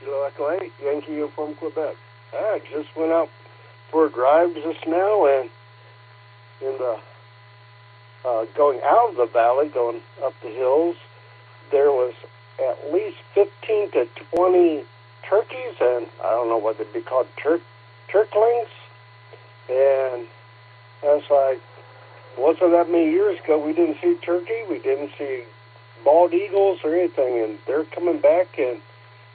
Kilo Echo 8 Yankee Uniform Quebec. I just went out for a drive just now, and in the going out of the valley, going up the hills, there was at least 15 to 20 turkeys, and I don't know what they'd be called, turklings. And that's like, wasn't that many years ago we didn't see turkey, we didn't see bald eagles or anything, and they're coming back. And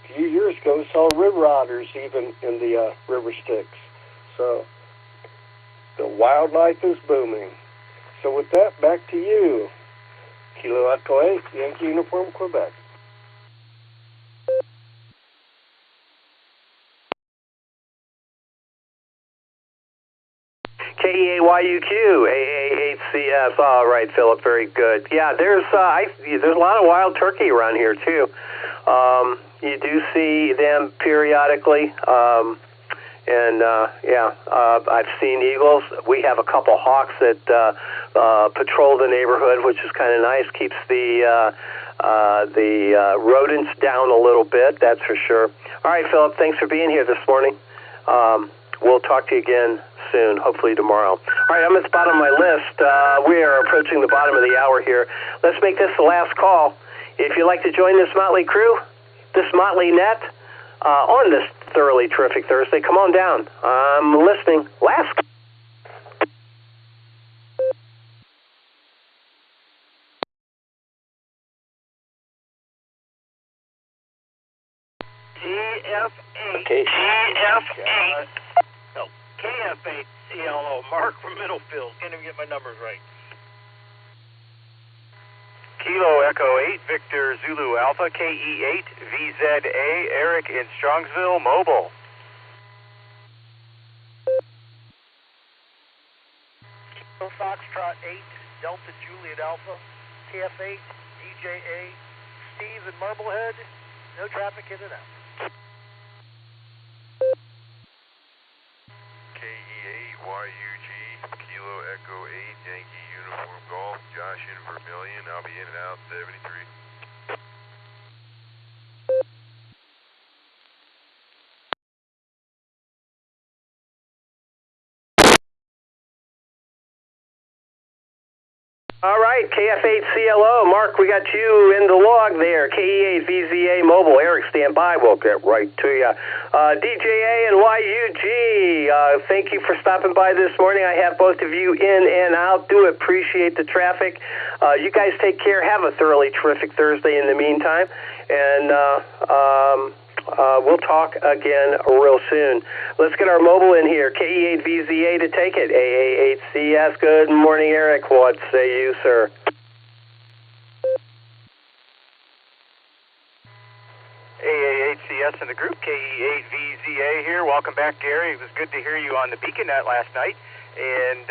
a few years ago saw river otters even in the river Styx. So the wildlife is booming. So with that, back to you. Kilo Echo 8, Yankee Uniform, Quebec. KEAYUQ, AA8CS. All right, Philip, very good. Yeah, there's a lot of wild turkey around here too. You do see them periodically, I've seen eagles. We have a couple hawks that patrol the neighborhood, which is kind of nice. Keeps the rodents down a little bit, that's for sure. All right, Philip, thanks for being here this morning. We'll talk to you again soon, hopefully tomorrow. All right, I'm at the bottom of my list. We are approaching the bottom of the hour here. Let's make this the last call. If you'd like to join this motley crew, this Motley Net on this thoroughly terrific Thursday. Come on down. I'm listening. Last. KF8 CLO, Mark from Middlefield. Can't even get my numbers right. Kilo Echo 8, Victor Zulu Alpha, KE8, VZA, Eric in Strongsville, Mobile. Kilo Foxtrot 8, Delta Juliet Alpha, KF8, DJA, Steve in Marblehead. No traffic in and out. KE8, YUG, Kilo Echo 8, Yankee Uniform Golf, Josh in Vermilion. I'll be in and out 73. All right, KF8CLO. Mark, we got you in the log there. KE8VZA Mobile. Eric, stand by. We'll get right to you. DJA and YUG, thank you for stopping by this morning. I have both of you in and out. Do appreciate the traffic. You guys take care. Have a thoroughly terrific Thursday in the meantime. And we'll talk again real soon. Let's get our mobile in here. KE8VZA to take it. AA8CS. Good morning, Eric. What say you, sir? AA8CS in the group. KE8VZA here. Welcome back, Gary. It was good to hear you on the Beacon Net last night. And,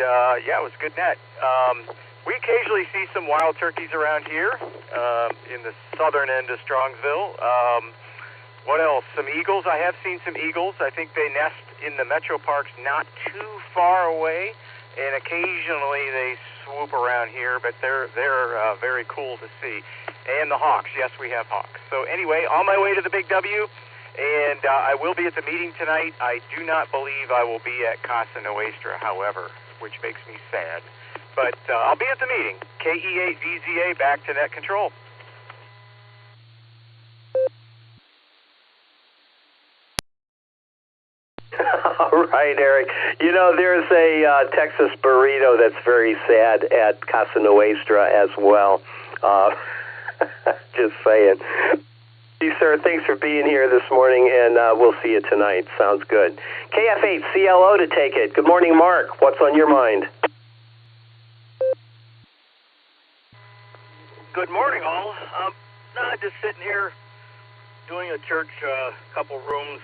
yeah, it was a good net. We occasionally see some wild turkeys around here in the southern end of Strongsville. What else? Some eagles. I have seen some eagles. I think they nest in the metro parks not too far away, and occasionally they swoop around here, but they're very cool to see. And the hawks. Yes, we have hawks. So anyway, on my way to the Big W, and I will be at the meeting tonight. I do not believe I will be at Casa Nuestra, however, which makes me sad. But I'll be at the meeting. KE8VZA, back to net control. All right, Eric. You know, there's a Texas burrito that's very sad at Casa Nuestra as well. Just saying. You, sir, thanks for being here this morning, and we'll see you tonight. Sounds good. KF8CLO to take it. Good morning, Mark. What's on your mind? Good morning, all. Just sitting here doing a church, couple rooms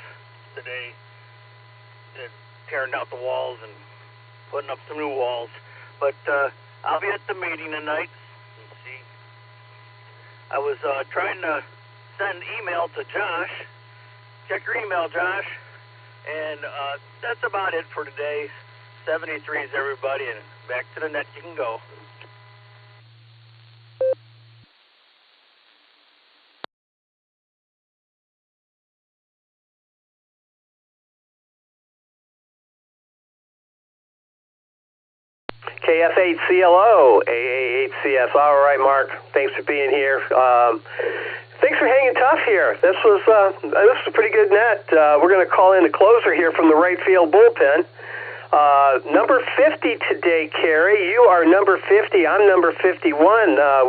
today. Tearing out the walls and putting up some new walls. But I'll be at the meeting tonight. Let's see. I was trying to send email to Josh. Check your email, Josh. And that's about it for today. 73 is everybody, and back to the net you can go. KF8CLO, AA8CS. All right, Mark. Thanks for being here. Thanks for hanging tough here. This was a pretty good net. We're going to call in a closer here from the right field bullpen. Number 50 today, Carrie. You are number 50. I'm number 51.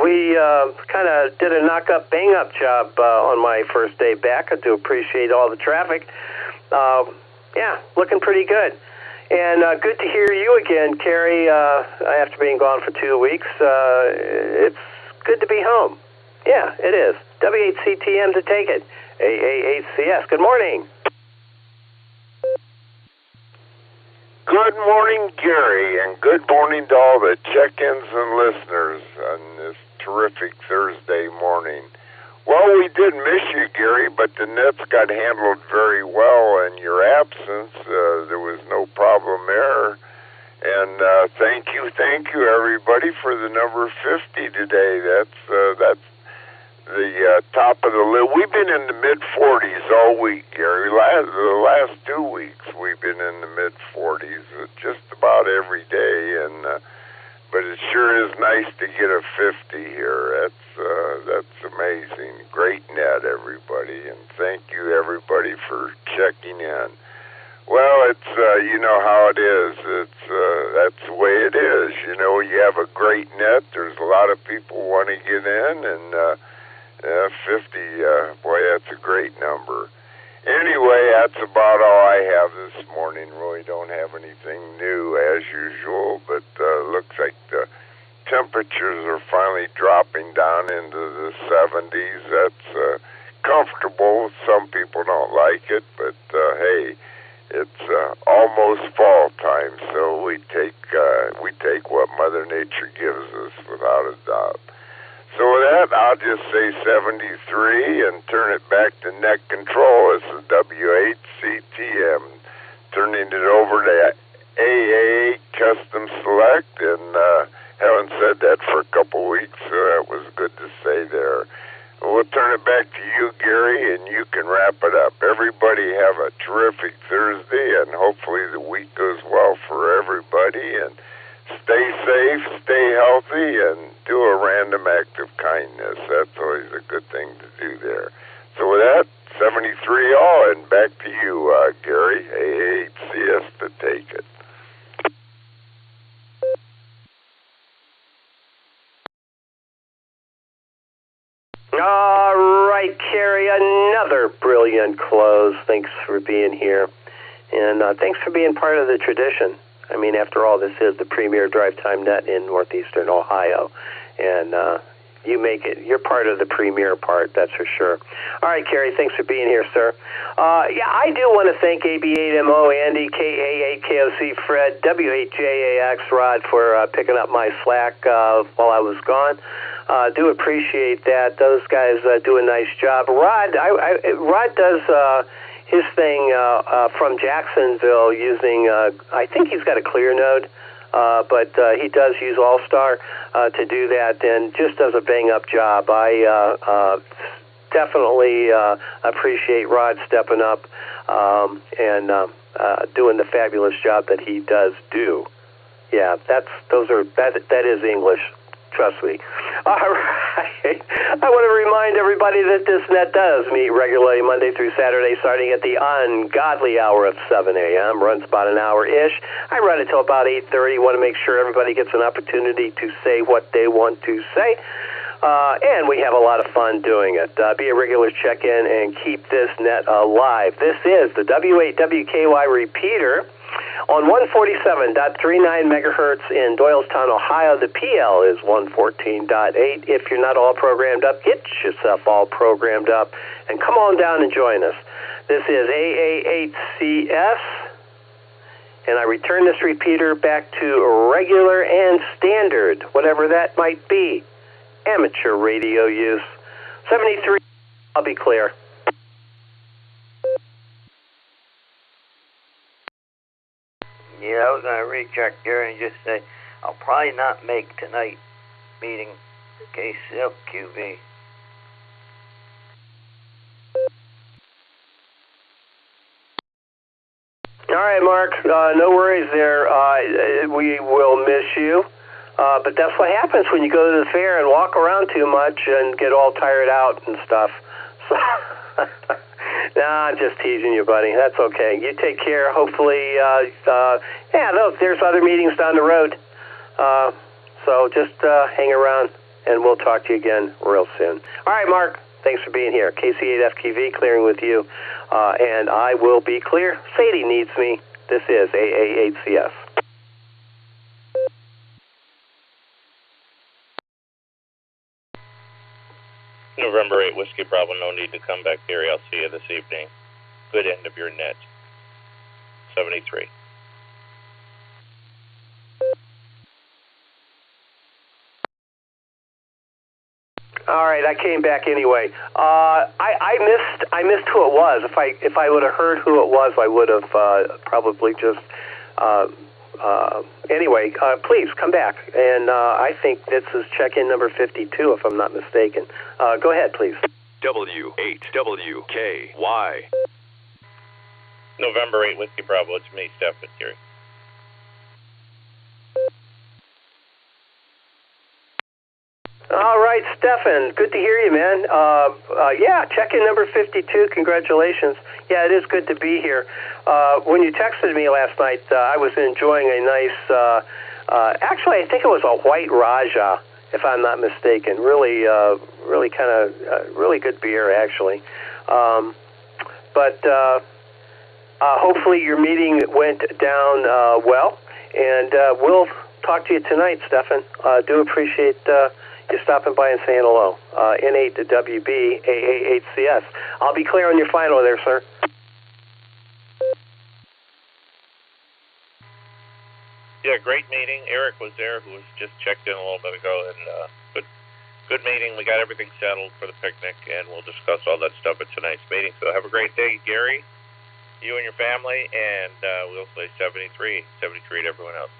We kind of did a knock-up, bang-up job on my first day back. I do appreciate all the traffic. Yeah, looking pretty good. And good to hear you again, Carrie, after being gone for 2 weeks. It's good to be home. Yeah, it is. W8CTM to take it. AA8CS. Good morning. Good morning, Gary, and good morning to all the check-ins and listeners on this terrific Thursday morning. Well, we did miss you, Gary, but the nets got handled very well in your absence. There was no problem there. And thank you, everybody, for the number 50 today. That's the top of the list. We've been in the mid-40s all week, Gary. The last 2 weeks, we've been in the mid-40s just about every day. And but it sure is nice to get a 50 here. That's amazing. Great net, everybody, and thank you, everybody, for checking in. Well, it's you know how it is. That's the way it is. You know, you have a great net. There's a lot of people want to get in, and 50, boy, that's a great number. Anyway, that's about all I have this morning. Really don't have anything new as usual, but looks like the temperatures are finally dropping down into the 70s. That's comfortable. Some people don't like it, but hey, it's almost fall time, so we take what Mother Nature gives us without a doubt. So with that, I'll just say 73 and turn it back to net control. This is W8CTM, turning it over to AA Custom Select, and haven't said that for a couple weeks, so that was good to say there. We'll turn it back to you, Gary, and you can wrap it up. Everybody have a terrific Thursday, and hopefully the week goes well for everybody, and stay safe, stay healthy, and do a random act of kindness. That's always a good thing to do there. So with that, 73 all, and back to you, Gary, AHCS to take it. All right, Carrie, another brilliant close. Thanks for being here, and thanks for being part of the tradition. I mean, after all, this is the premier drive time net in northeastern Ohio, and you make it. You're part of the premier part, that's for sure. All right, Kerry, thanks for being here, sir. Yeah, I do want to thank AB8MO, Andy, KA8KOC, Fred, W8JAX, Rod, for picking up my slack while I was gone. Do appreciate that. Those guys do a nice job. Rod does his thing from Jacksonville using, I think he's got a clear node, but he does use Allstar to do that, and just does a bang-up job. I definitely appreciate Rod stepping up and doing the fabulous job that he does do. Yeah, that is English. Trust me. All right. I want to remind everybody that this net does meet regularly Monday through Saturday, starting at the ungodly hour of 7 a.m. Runs about an hour-ish. I run it till about 8:30. Want to make sure everybody gets an opportunity to say what they want to say. And we have a lot of fun doing it. Be a regular check-in and keep this net alive. This is the W8WKY repeater on 147.39 megahertz in Doylestown, Ohio. The PL is 114.8. If you're not all programmed up, get yourself all programmed up and come on down and join us. This is AA8CS, and I return this repeater back to regular and standard, whatever that might be, amateur radio use. 73, I'll be clear. Yeah, I was going to recheck here and just say I'll probably not make tonight meeting KCFQV. All right, Mark, no worries there. We will miss you, but that's what happens when you go to the fair and walk around too much and get all tired out and stuff. So nah, I'm just teasing you, buddy. That's okay. You take care. Hopefully, there's other meetings down the road. So just hang around, and we'll talk to you again real soon. All right, Mark, thanks for being here. KC8FQV clearing with you, and I will be clear. Sadie needs me. This is AA8CS. November 8, Whiskey Bravo, no need to come back, Gary. I'll see you this evening. Good end of your net. 73. All right, I came back anyway. I missed who it was. If I would have heard who it was, I would have probably just. Anyway, please come back. And I think this is check-in number 52, if I'm not mistaken. Go ahead, please. W8WKY. November 8, Whiskey Bravo. It's me, Steph, with Gary. right, Stefan, good to hear you, man. Yeah, check-in number 52, congratulations. Yeah, it is good to be here. When you texted me last night, I was enjoying a nice, actually, I think it was a white Raja, if I'm not mistaken. Really kind of, really good beer, actually. But hopefully your meeting went down well, and we'll talk to you tonight, Stefan. Do appreciate you stopping by and saying hello. N8 to WB, AA8CS. I'll be clear on your final there, sir. Yeah, great meeting. Eric was there, who was just checked in a little bit ago, and good meeting. We got everything settled for the picnic, and we'll discuss all that stuff at tonight's meeting. So have a great day, Gary, you and your family, and we'll say 73 to everyone else.